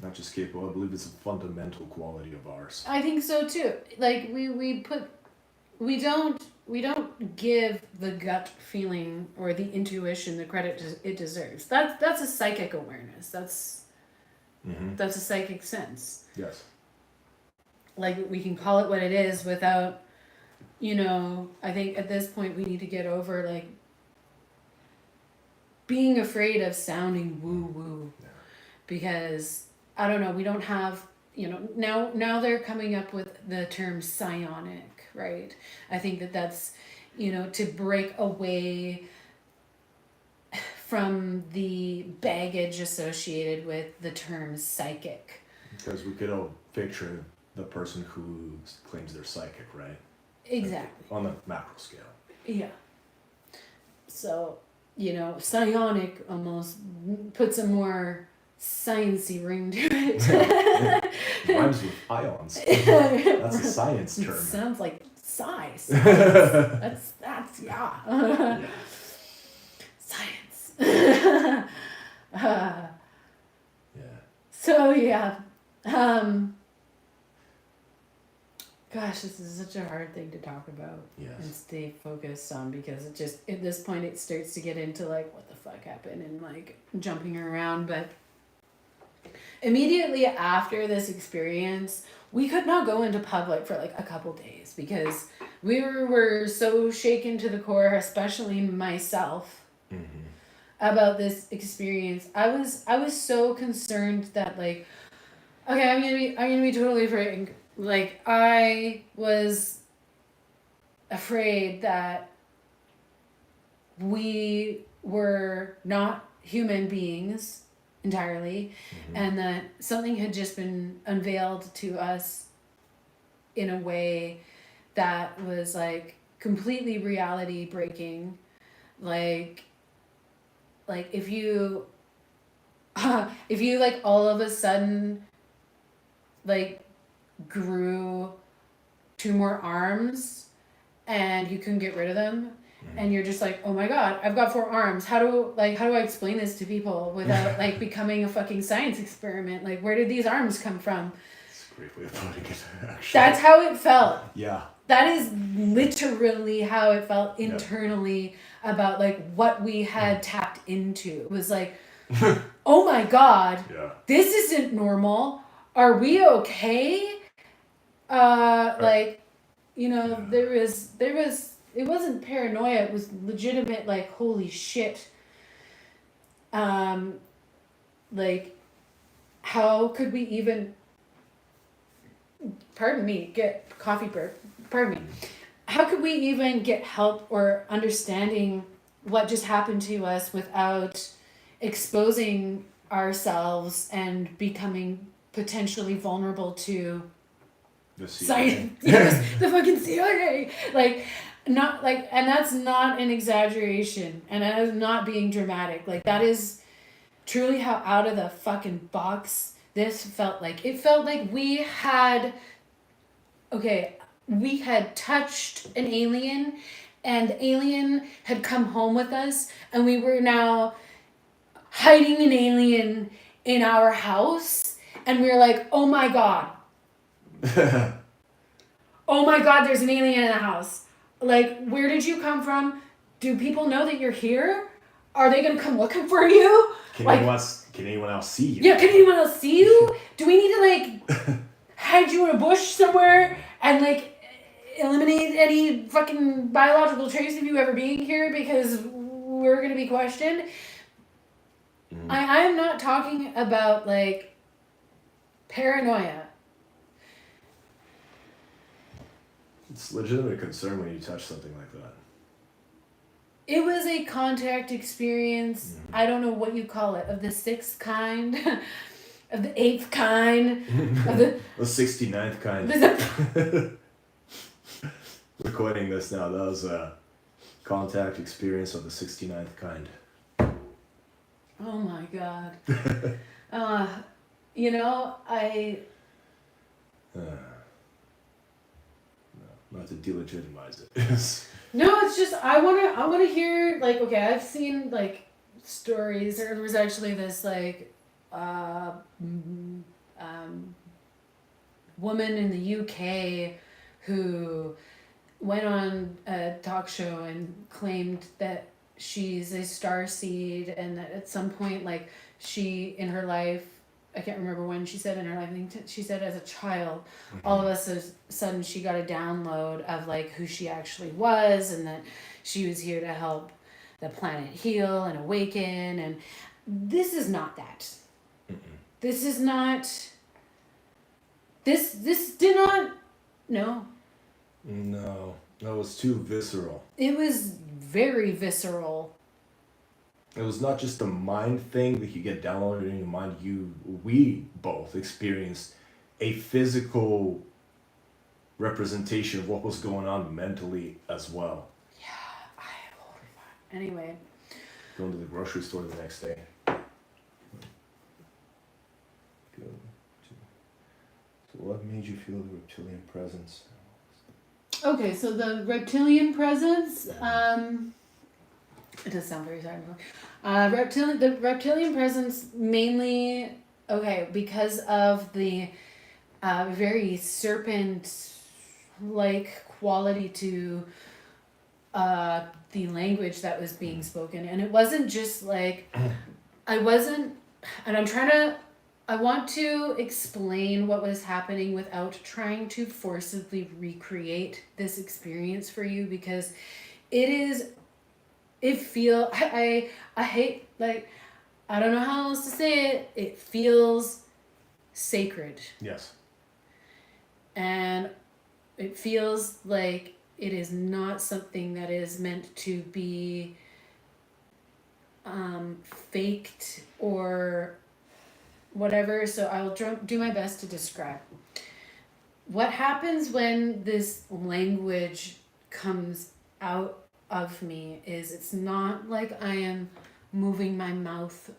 Not just capable, I believe it's a fundamental quality of ours. I think so too. Like we don't give the gut feeling or the intuition the credit it deserves. That's a psychic awareness. That's a psychic sense. Yes. Like we can call it what it is without, I think at this point we need to get over like being afraid of sounding woo-woo. Yeah. Because I don't know, we don't have, now they're coming up with the term psionic, right? I think that's, to break away from the baggage associated with the term psychic. Because we could all picture the person who claims they're psychic, right? Exactly. On the macro scale. Yeah. So, psionic almost puts a more sciencey ring to it. It rhymes with ions. That's a science term. It sounds like science. That's yeah. Science. Yeah. So yeah. Gosh, this is such a hard thing to talk about and stay focused on, because it just, at this point, it starts to get into like, what the fuck happened, and like jumping around. But immediately after this experience, we could not go into public for like a couple days because we were so shaken to the core, especially myself. about this experience. I was so concerned that like, okay, I'm gonna be totally frank. Like I was afraid that we were not human beings entirely, and that something had just been unveiled to us in a way that was like completely reality breaking. Like if you if you like all of a sudden like grew 2 more arms and you couldn't get rid of them, and you're just like, oh my god, I've got 4 arms, how do I explain this to people without like becoming a fucking science experiment? Like, where did these arms come from? It's a great way of putting it, actually. That's how it felt. Yeah. That is literally how it felt internally about like what we had tapped into. It was like, oh my god, this isn't normal. Are we okay? Like, you know, there was it wasn't paranoia, it was legitimate like, holy shit. Like, how could we even, pardon me, get coffee burp. Pardon me. How could we even get help or understanding what just happened to us without exposing ourselves and becoming potentially vulnerable to the CIA? Yes, the fucking CIA. Like, not like, and that's not an exaggeration, and that is not being dramatic. Like, that is truly how out of the fucking box this felt like. It felt like we had touched an alien, and the alien had come home with us, and we were now hiding an alien in our house, and we were like, oh my god. Oh my god, there's an alien in the house. Like, where did you come from? Do people know that you're here? Are they gonna come looking for you? Can anyone else see you? Yeah, can anyone else see you? Do we need to like hide you in a bush somewhere and like eliminate any fucking biological trace of you ever being here because we're gonna be questioned? I am not talking about like paranoia. It's legitimate concern when you touch something like that. It was a contact experience. I don't know what you call it, of the 6th kind, of the 8th kind, of the 69th kind. We're coining this now. That was a contact experience of the 69th kind. Oh my god. You know, not to delegitimize it. No, it's just I wanna hear, like, okay, I've seen like stories. There was actually this like woman in the UK who went on a talk show and claimed that she's a starseed, and that at some point, like, she in her life, I can't remember when she said in her life, I think she said as a child, all of a sudden she got a download of like who she actually was, and that she was here to help the planet heal and awaken. And this is not that. This is not. This did not. No. No, it was too visceral. It was very visceral. It was not just a mind thing that you get downloaded in your mind. We both experienced a physical representation of what was going on mentally as well. Yeah, anyway. Going to the grocery store the next day. So what made you feel the reptilian presence? Okay, so the reptilian presence, it does sound very sorry. The reptilian presence mainly, because of the very serpent-like quality to the language that was being spoken. And it wasn't just like, I want to explain what was happening without trying to forcibly recreate this experience for you, because it is I hate, like, I don't know how else to say it. It feels sacred. Yes. And it feels like it is not something that is meant to be faked or whatever. So I'll do my best to describe. What happens when this language comes out of me is it's not like I am moving my mouth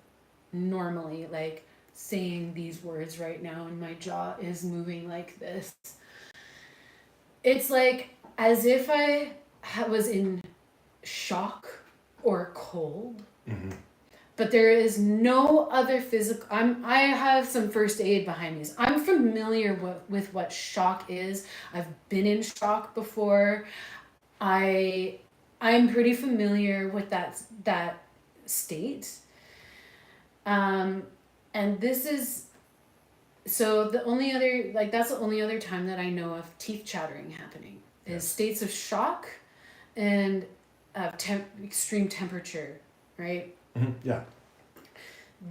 normally, like saying these words right now, and my jaw is moving like this. It's like as if I was in shock or cold. Mm-hmm. But there is no other physical. I have some first aid behind me. So I'm familiar with what shock is. I've been in shock before. I'm pretty familiar with that state. And this is, so the only other, like, that's the only other time that I know of teeth chattering happening is states of shock and extreme temperature, right? Mm-hmm. Yeah.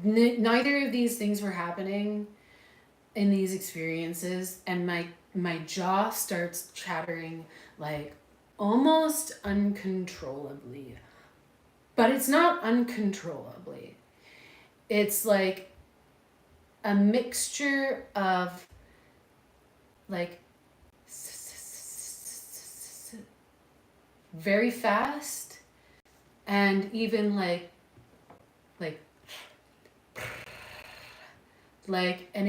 Neither of these things were happening in these experiences, and my jaw starts chattering like almost uncontrollably. But it's not uncontrollably. It's like a mixture of like very fast and even like and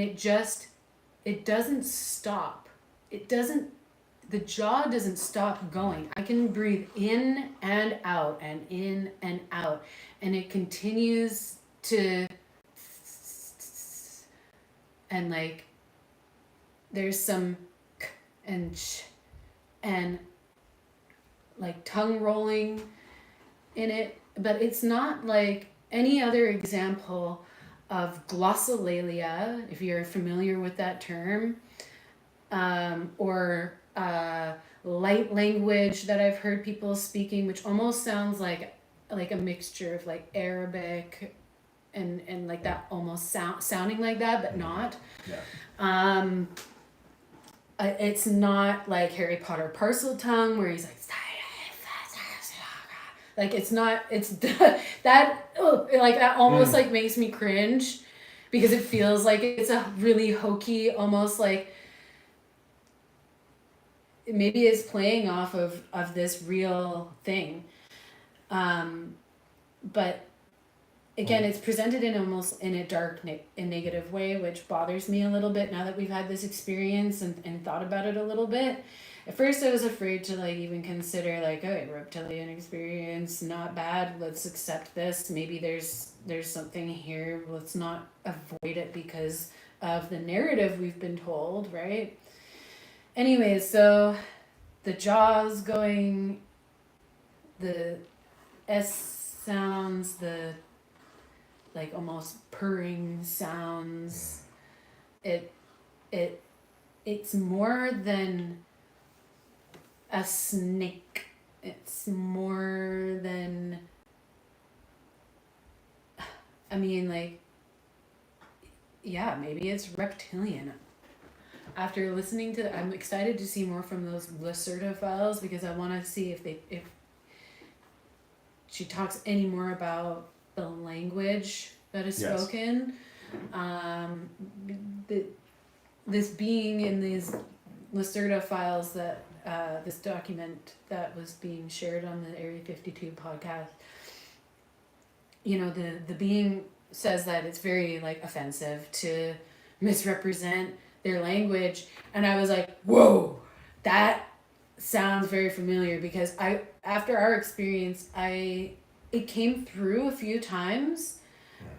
it doesn't stop. The jaw doesn't stop going. I can breathe in and out and in and out, and it continues to, and like there's some k and ch and like tongue rolling in it, but it's not like any other example of glossolalia, if you're familiar with that term, or light language that I've heard people speaking, which almost sounds like a mixture of like Arabic and like that, almost sounding like that, but not. Yeah. It's not like Harry Potter parcel tongue where he's like it's not, it's that like that almost like makes me cringe because it feels like it's a really hokey, almost like maybe it's playing off of this real thing, but again, it's presented in almost in a dark and negative way, which bothers me a little bit now that we've had this experience and thought about it a little bit. At first I was afraid to like even consider like, okay, reptilian experience, not bad, let's accept this, maybe there's something here, let's not avoid it because of the narrative we've been told, right? Anyways, so the jaws going, the S sounds, the like almost purring sounds, it's more than a snake. It's more than, I mean, like, yeah, maybe it's reptilian. After listening to, I'm excited to see more from those Lacerda files because I want to see if she talks any more about the language that is spoken. This being in these Lacerda files that this document that was being shared on the Area 52 podcast, you know, the being says that it's very like offensive to misrepresent their language, and I was like, whoa, that sounds very familiar because after our experience, it came through a few times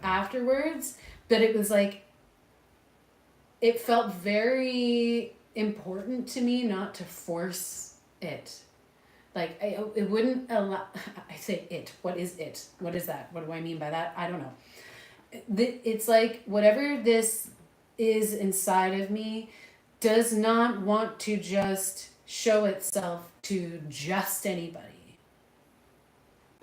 afterwards, but it was like, it felt very important to me not to force it. Like, it wouldn't allow, I say it, what is it? What is that? What do I mean by that? I don't know. It's like, whatever this is inside of me does not want to just show itself to just anybody.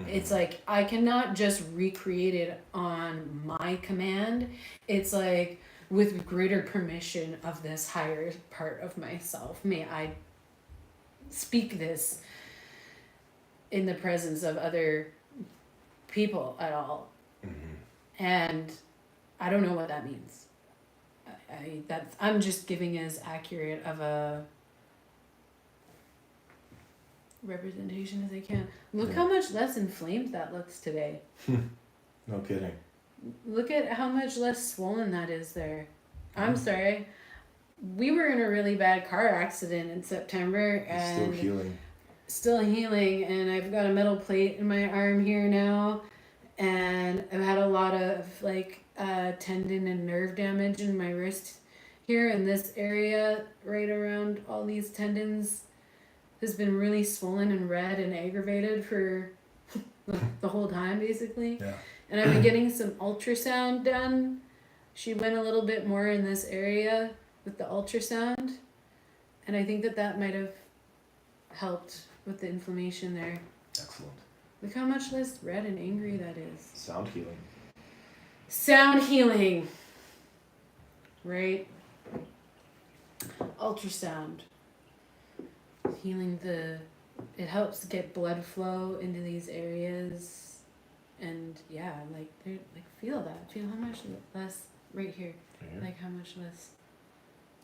It's like I cannot just recreate it on my command. It's like with greater permission of this higher part of myself, may I speak this in the presence of other people at all. And I don't know what that means. I'm just giving as accurate of a representation as I can. Look how much less inflamed that looks today. No kidding. Look at how much less swollen that is there. I'm sorry. We were in a really bad car accident in September and still healing, and I've got a metal plate in my arm here now, and I've had a lot of like tendon and nerve damage in my wrist here, in this area right around all these tendons has been really swollen and red and aggravated for the whole time basically. Yeah. And I've been getting some ultrasound done. She went a little bit more in this area with the ultrasound, and I think that might have helped with the inflammation there. Excellent. Look how much less red and angry that is. Sound healing. Sound healing. Right? Ultrasound. Healing it helps get blood flow into these areas. And yeah, like feel that. Feel how much less right here. Like how much less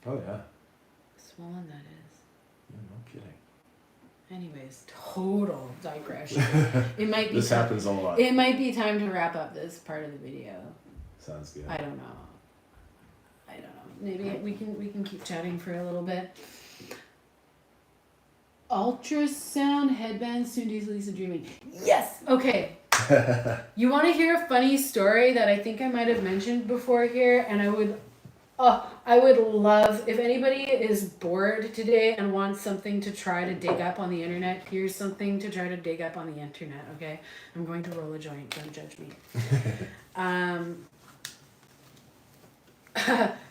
Oh yeah. swollen that is. Yeah, no kidding. Anyways, total digression. It might be this happens a lot. It might be time to wrap up this part of the video. Sounds good. I don't know. Maybe we can keep chatting for a little bit. Ultrasound headband soon to lucid dreaming. Yes. Okay. You want to hear a funny story that I think I might have mentioned before here, and I would love if anybody is bored today and wants something to try to dig up on the internet. Here's something to try to dig up on the internet. Okay, I'm going to roll a joint. Don't judge me.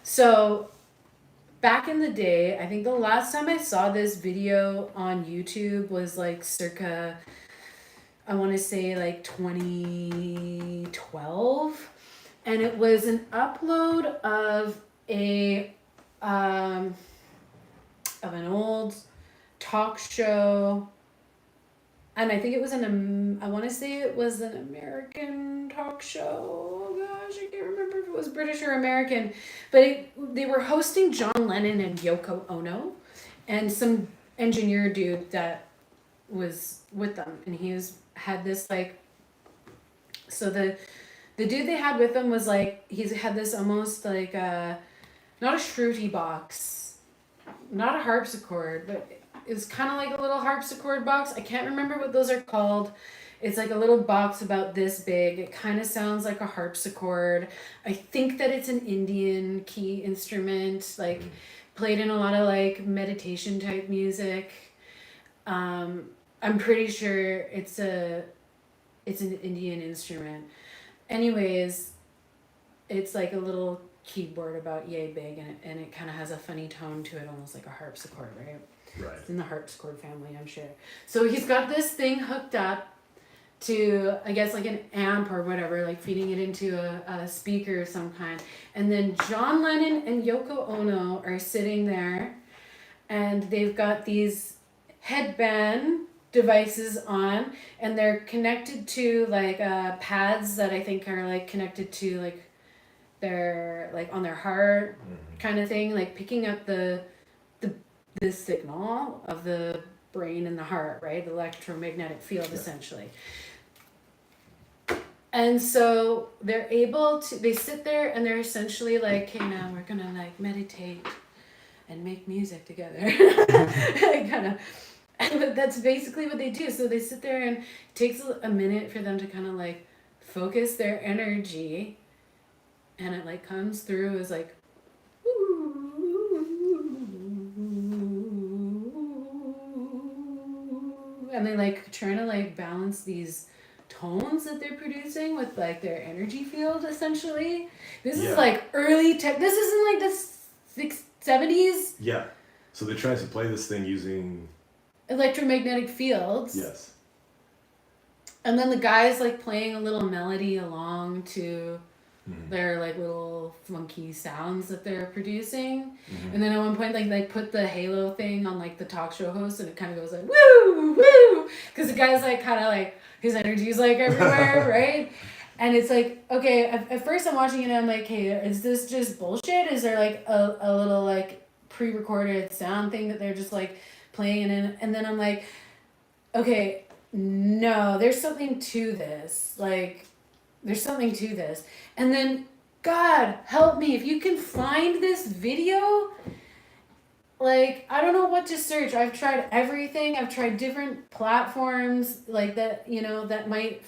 So back in the day, I think the last time I saw this video on YouTube was like circa, I want to say like 2012, and it was an upload of an old talk show, and I think it was I want to say it was an American talk show. Oh gosh, I can't remember if it was British or American, but they were hosting John Lennon and Yoko Ono, and some engineer dude that was with them, and had this like, so the dude they had with them was like, he's had this almost like not a shruti box, not a harpsichord, but it was kind of like a little harpsichord box. I can't remember what those are called. It's like a little box about this big. It kind of sounds like a harpsichord. I think that it's an Indian key instrument, like played in a lot of like meditation type music. I'm pretty sure it's an Indian instrument. Anyways, it's like a little keyboard about yay big, and it kind of has a funny tone to it, almost like a harpsichord, right? Right. It's in the harpsichord family, I'm sure. So he's got this thing hooked up to, I guess, like an amp or whatever, like feeding it into a speaker of some kind. And then John Lennon and Yoko Ono are sitting there, and they've got these headband devices on, and they're connected to like pads that I think are like connected to like their, like on their heart kind of thing, like picking up the signal of the brain and the heart, right? The electromagnetic field, essentially. And so they're able to, they sit there and they're essentially like, okay, now we're gonna like meditate and make music together. But that's basically what they do. So they sit there, and it takes a minute for them to kind of like focus their energy, and it like comes through as like, and they like trying to like balance these tones that they're producing with like their energy field, essentially. This is like early tech. This isn't like the 70s. Yeah. So they're trying to play this thing using electromagnetic fields. Yes. And then the guy's like playing a little melody along to their like little funky sounds that they're producing. And then at one point like put the halo thing on like the talk show host, and it kind of goes like woo woo, because the guy's like kind of like his energy's like everywhere, right? And it's like, okay, at first I'm watching it and I'm like, hey, is this just bullshit? Is there like a little like pre-recorded sound thing that they're just like playing in? And then I'm like, okay, no, there's something to this. Like, there's something to this. And then, God, help me, if you can find this video, like, I don't know what to search. I've tried everything. I've tried different platforms, like, that, you know, that might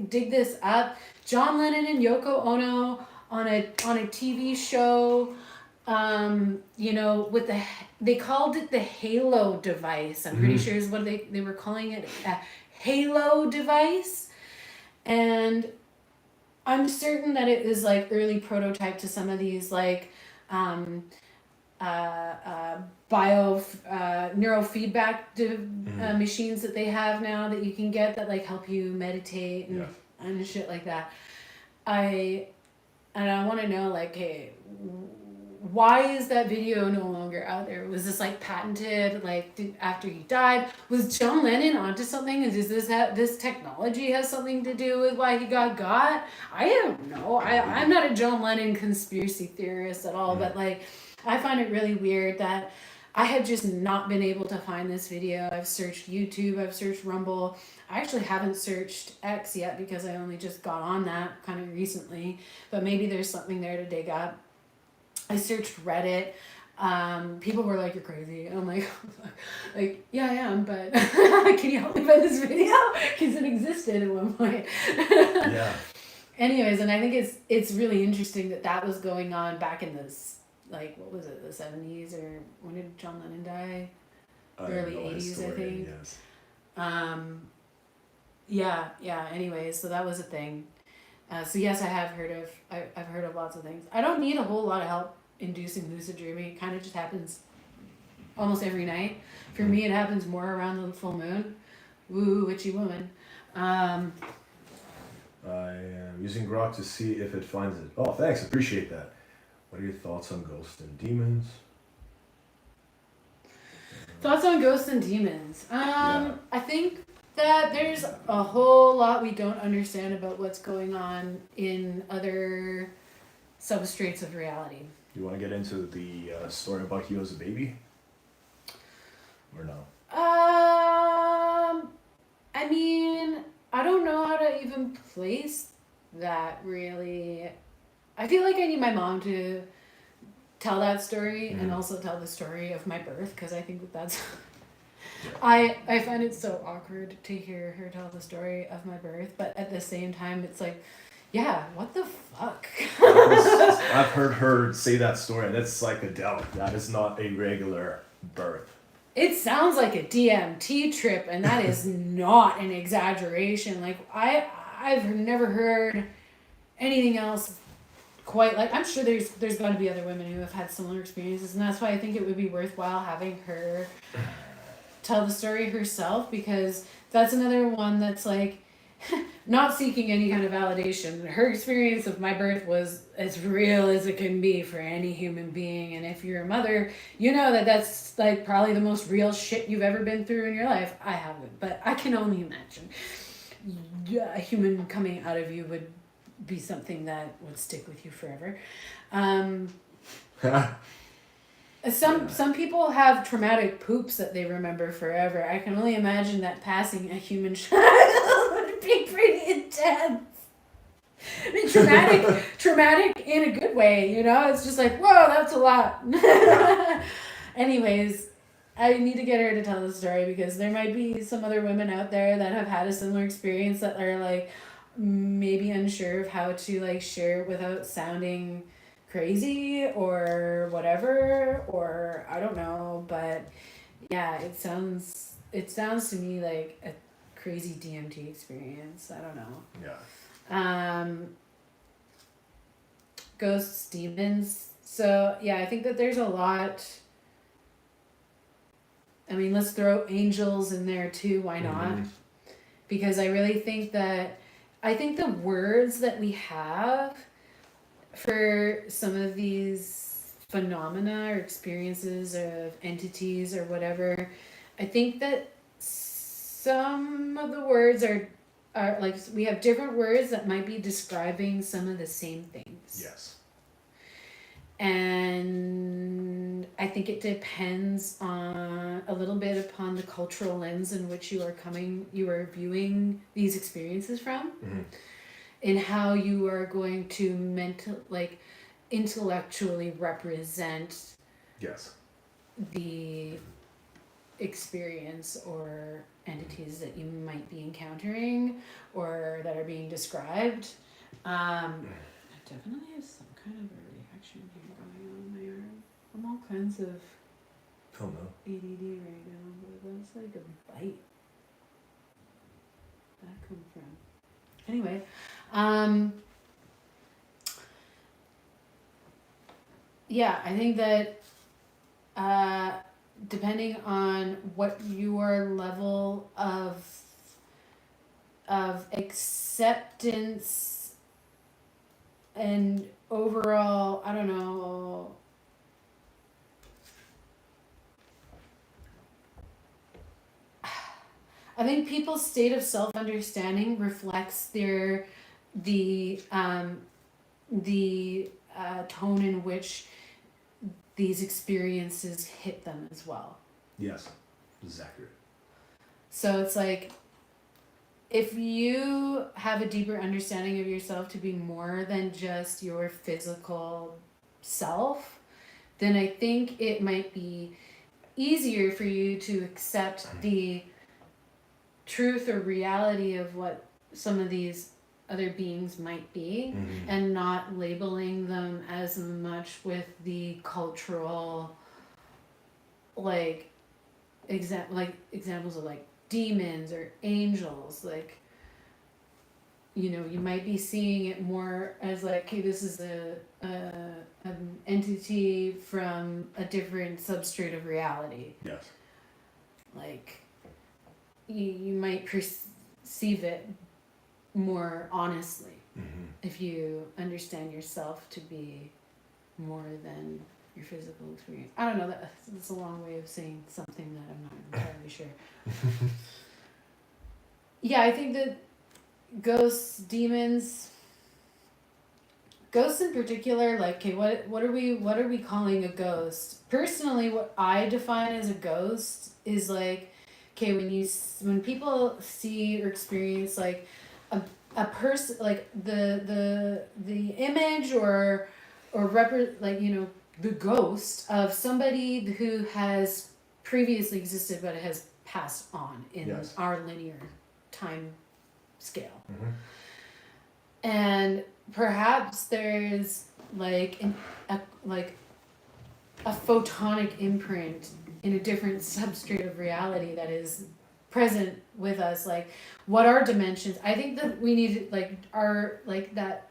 dig this up. John Lennon and Yoko Ono on a TV show, you know, with they called it the Halo device. I'm pretty sure is what they were calling it, a Halo device. And I'm certain that it is like early prototype to some of these like neurofeedback machines that they have now that you can get that like help you meditate and shit like that. I want to know, like, hey, why is that video no longer out there? Was this like patented, like after he died? Was John Lennon onto something? And does this technology has something to do with why he got? I don't know. I'm not a John Lennon conspiracy theorist at all, but like I find it really weird that I have just not been able to find this video. I've searched YouTube, I've searched Rumble. I actually haven't searched X yet because I only just got on that kind of recently, but maybe there's something there to dig up. I searched Reddit. People were like, "You're crazy." And I'm like, yeah, I am, but can you help me find this video? Because it existed at one point. Yeah. Anyways, and I think it's really interesting that was going on back in this, like, what was it, the 70s, or when did John Lennon die? Early 80s, I think. Yes. Yeah. Anyways, so that was a thing. So yes, I've heard of lots of things. I don't need a whole lot of help inducing lucid dreaming. It kind of just happens almost every night. For me, it happens more around the full moon. Woo, witchy woman. I am using Grok to see if it finds it. Oh, thanks, appreciate that. What are your thoughts on ghosts and demons? Thoughts on ghosts and demons. I think that there's a whole lot we don't understand about what's going on in other substrates of reality. You want to get into the story about you as a baby? Or no? I mean, I don't know how to even place that, really. I feel like I need my mom to tell that story and also tell the story of my birth, because I think that's... I find it so awkward to hear her tell the story of my birth, but at the same time, it's like, yeah, what the fuck? I've heard her say that story, and it's psychedelic. That is not a regular birth. It sounds like a DMT trip, and that is not an exaggeration. Like, I've never heard anything else quite like... I'm sure there's got to be other women who have had similar experiences, and that's why I think it would be worthwhile having her tell the story herself, because that's another one that's like not seeking any kind of validation. Her experience of my birth was as real as it can be for any human being, and if you're a mother, you know that that's like probably the most real shit you've ever been through in your life. I haven't, but I can only imagine a human coming out of you would be something that would stick with you forever. Some people have traumatic poops that they remember forever. I can only imagine that passing a human child would be pretty intense. I mean, traumatic in a good way, you know? It's just like, whoa, that's a lot. Anyways, I need to get her to tell the story, because there might be some other women out there that have had a similar experience that are like maybe unsure of how to like share it without sounding crazy or whatever, or I don't know, but yeah, it sounds to me like a crazy DMT experience. I don't know. Yeah. Ghosts, demons. So yeah, I think that there's a lot. I mean, let's throw angels in there too. Why not? because I really think that the words that we have for some of these phenomena or experiences of entities or whatever, I think that some of the words are like, we have different words that might be describing some of the same things. Yes. And I think it depends on a little bit upon the cultural lens in which you are viewing these experiences from, and how you are going to intellectually represent Yes. the experience or entities that you might be encountering or that are being described. I definitely have some kind of a reaction here going on in my arm. I'm all kinds of Oh no. ADD right now, but that's like a bite. Where'd that come from? Anyway, yeah, I think that depending on what your level of acceptance and overall, I don't know, I think people's state of self-understanding reflects the tone in which these experiences hit them as well. Yes, this is accurate. So it's like, if you have a deeper understanding of yourself to be more than just your physical self, then I think it might be easier for you to accept the truth or reality of what some of these other beings might be, and not labeling them as much with the cultural examples of like demons or angels. Like, you know, you might be seeing it more as like, okay, this is an entity from a different substrate of reality. Yes. Like, you might perceive it more honestly if you understand yourself to be more than your physical experience. I don't know, that's a long way of saying something that I'm not entirely sure. Yeah, I think that ghosts, demons, ghosts in particular, like, okay, what are we calling a ghost? Personally, what I define as a ghost is like, okay, when people see or experience like a person, like the image or like, you know, the ghost of somebody who has previously existed but has passed on in our linear time scale. And perhaps there's like a photonic imprint in a different substrate of reality that is present with us. Like, what are dimensions? I think that we need, like, that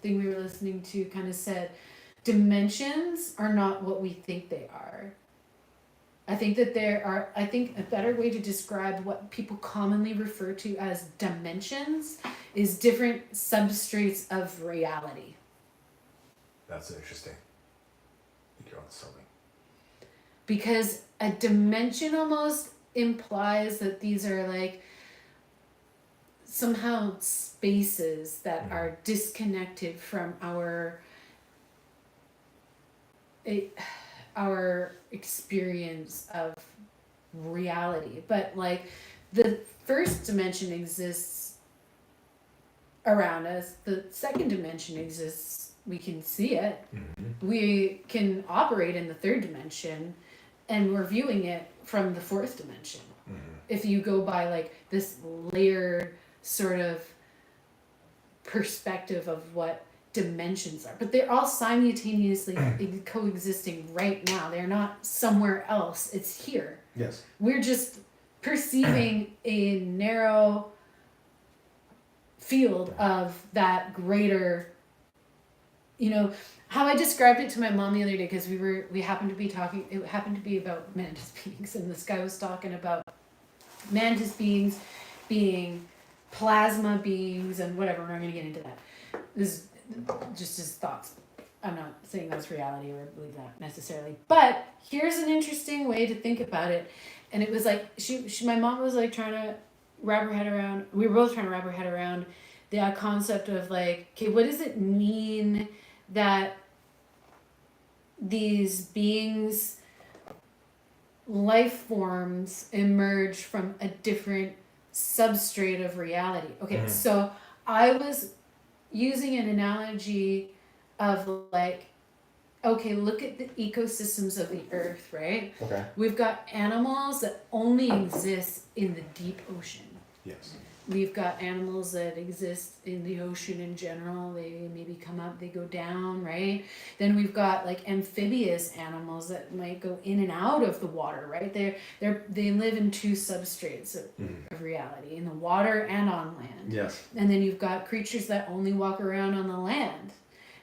thing we were listening to kind of said, dimensions are not what we think they are. I think that a better way to describe what people commonly refer to as dimensions is different substrates of reality. That's interesting. I think you're on something. Because a dimension almost implies that these are like somehow spaces that are disconnected from our experience of reality. But like, the first dimension exists around us, the second dimension exists, we can see it, we can operate in the third dimension, and we're viewing it from the fourth dimension. If you go by like this layered sort of perspective of what dimensions are, but they're all simultaneously coexisting right now. They're not somewhere else, it's here. Yes. We're just perceiving a narrow field of that greater, you know, how I described it to my mom the other day, because we happened to be talking, it happened to be about mantis beings, and this guy was talking about mantis beings being plasma beings and whatever. We're not going to get into that. This is just his thoughts. I'm not saying that's reality or believe that necessarily. But here's an interesting way to think about it. And it was like, my mom was like trying to wrap her head around, we were both trying to wrap her head around the concept of like, okay, what does it mean that these beings, life forms emerge from a different substrate of reality? Okay, so I was using an analogy of like, okay, look at the ecosystems of the earth, right? Okay. We've got animals that only exist in the deep ocean. Yes. We've got animals that exist in the ocean in general. They maybe come up, they go down, right? Then we've got like amphibious animals that might go in and out of the water, right? They live in two substrates of reality, in the water and on land. Yes. And then you've got creatures that only walk around on the land.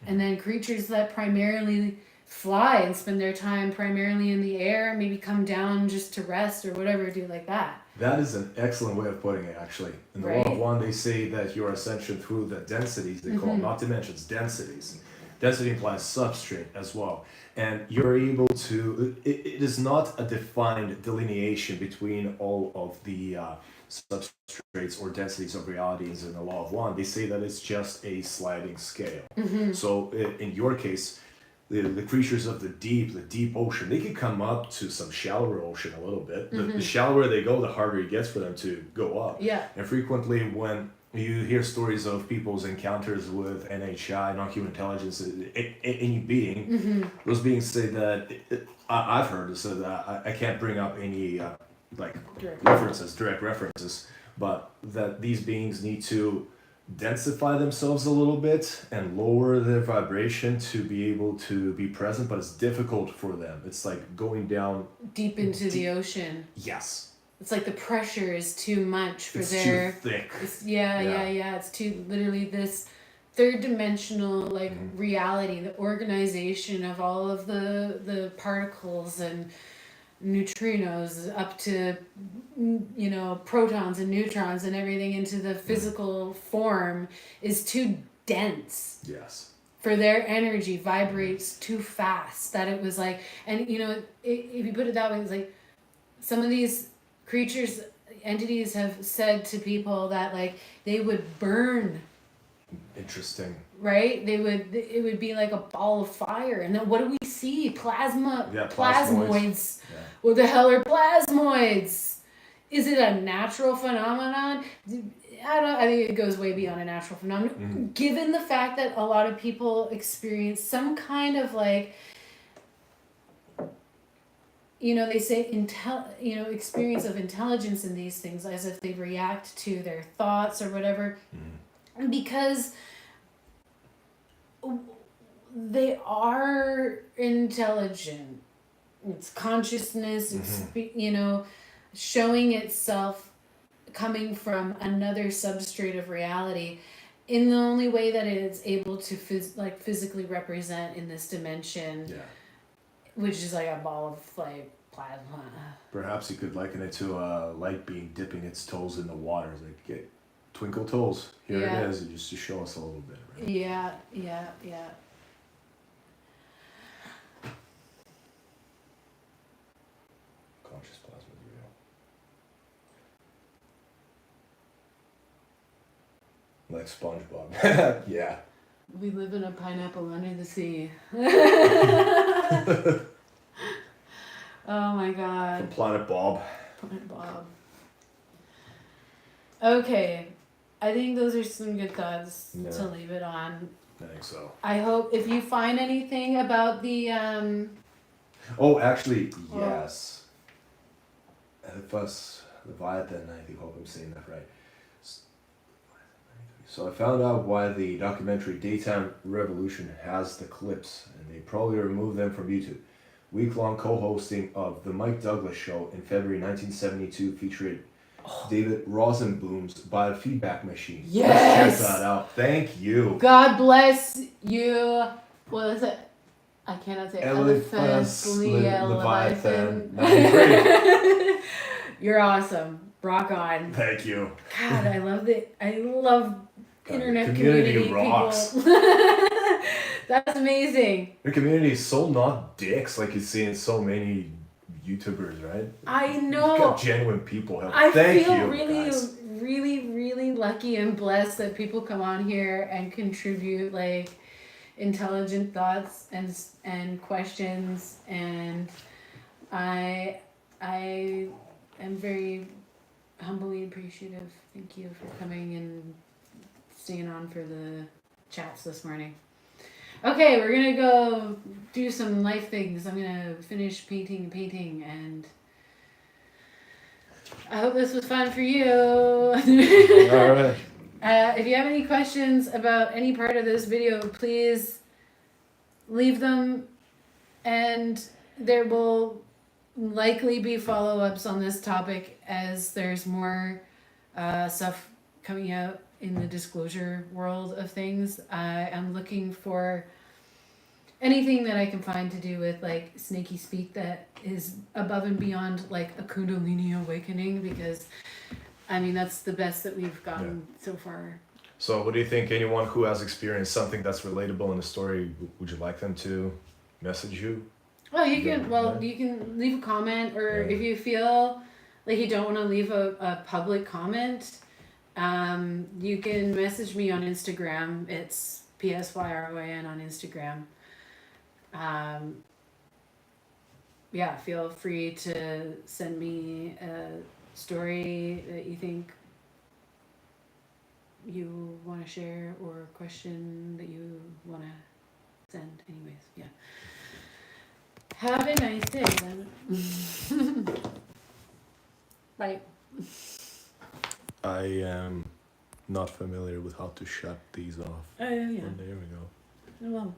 And then creatures that primarily fly and spend their time primarily in the air, maybe come down just to rest or whatever, do like that. That is an excellent way of putting it, actually. In the Law of One, they say that your ascension through the densities, they call them, not dimensions, densities. Density implies substrate as well. And you're able to, it is not a defined delineation between all of the substrates or densities of realities in the Law of One. They say that it's just a sliding scale. So in your case, the creatures of the deep ocean, they can come up to some shallower ocean a little bit. The shallower they go, the harder it gets for them to go up. Yeah. And frequently when you hear stories of people's encounters with NHI, non-human intelligence, any being, those beings say that, I've heard it said that, I can't bring up any direct references, but that these beings need to densify themselves a little bit and lower their vibration to be able to be present, but it's difficult for them. It's like going down deep into the ocean. Yes. It's like the pressure is too much for it's their... too thick. Yeah. It's too, literally this third dimensional reality, the organization of all of the particles and neutrinos up to protons and neutrons and everything into the physical form is too dense. Yes. For their energy vibrates too fast that it was like, and if you put it that way, it's like some of these creatures, entities have said to people that like they would burn. Interesting. Right? It would be like a ball of fire. And then what do we see? Plasmoids. Yeah. What the hell are plasmoids? Is it a natural phenomenon? I think it goes way beyond a natural phenomenon. Given the fact that a lot of people experience some kind of like, they say experience of intelligence in these things, as if they react to their thoughts or whatever. Because they are intelligent. It's consciousness. It's showing itself coming from another substrate of reality in the only way that it is able to physically represent in this dimension, which is like a ball of like plasma. Perhaps you could liken it to a light being dipping its toes in the water. It's like, get twinkle toes. Here it is, just to show us a little bit. Right? Yeah. Conscious plasma is real. Like SpongeBob. Yeah. We live in a pineapple under the sea. Oh my God. From Planet Bob. Planet Bob. Okay. I think those are some good thoughts to leave it on. I think so. I hope if you find anything about the Oh, actually, yes. Edifice Leviathan, I hope I'm saying that right. So I found out why the documentary Daytime Revolution has the clips, and they probably removed them from YouTube. Week-long co-hosting of The Mike Douglas Show in February 1972 featured David Rosenblum's Biofeedback Machine. Yes! Let's check that out. Thank you. God bless you. What is it? I cannot say Leviathan. You're awesome. Rock on. Thank you. God, I love internet community rocks. people. That's amazing. Your community is so not dicks like you see in so many YouTubers, right? I You've know. got genuine people help. I Thank feel you, really, guys. really, really lucky and blessed that people come on here and contribute like intelligent thoughts and questions, and I am very humbly appreciative. Thank you for coming and staying on for the chats this morning. Okay, we're gonna go do some life things. I'm gonna finish painting, and I hope this was fun for you. All right. If you have any questions about any part of this video, please leave them, and there will likely be follow-ups on this topic as there's more stuff coming out in the disclosure world of things. I am looking for anything that I can find to do with like snaky speak that is above and beyond like a kundalini awakening, because I mean that's the best that we've gotten so far. So what do you think? Anyone who has experienced something that's relatable in the story, would you like them to message you? Well, you can leave a comment, or if you feel like you don't want to leave a public comment, you can message me on Instagram. It's PSYRON on Instagram. Feel free to send me a story that you think you want to share, or a question that you want to send. Anyways, yeah. Have a nice day then. Bye. I am not familiar with how to shut these off. Oh, yeah. There we go. Well.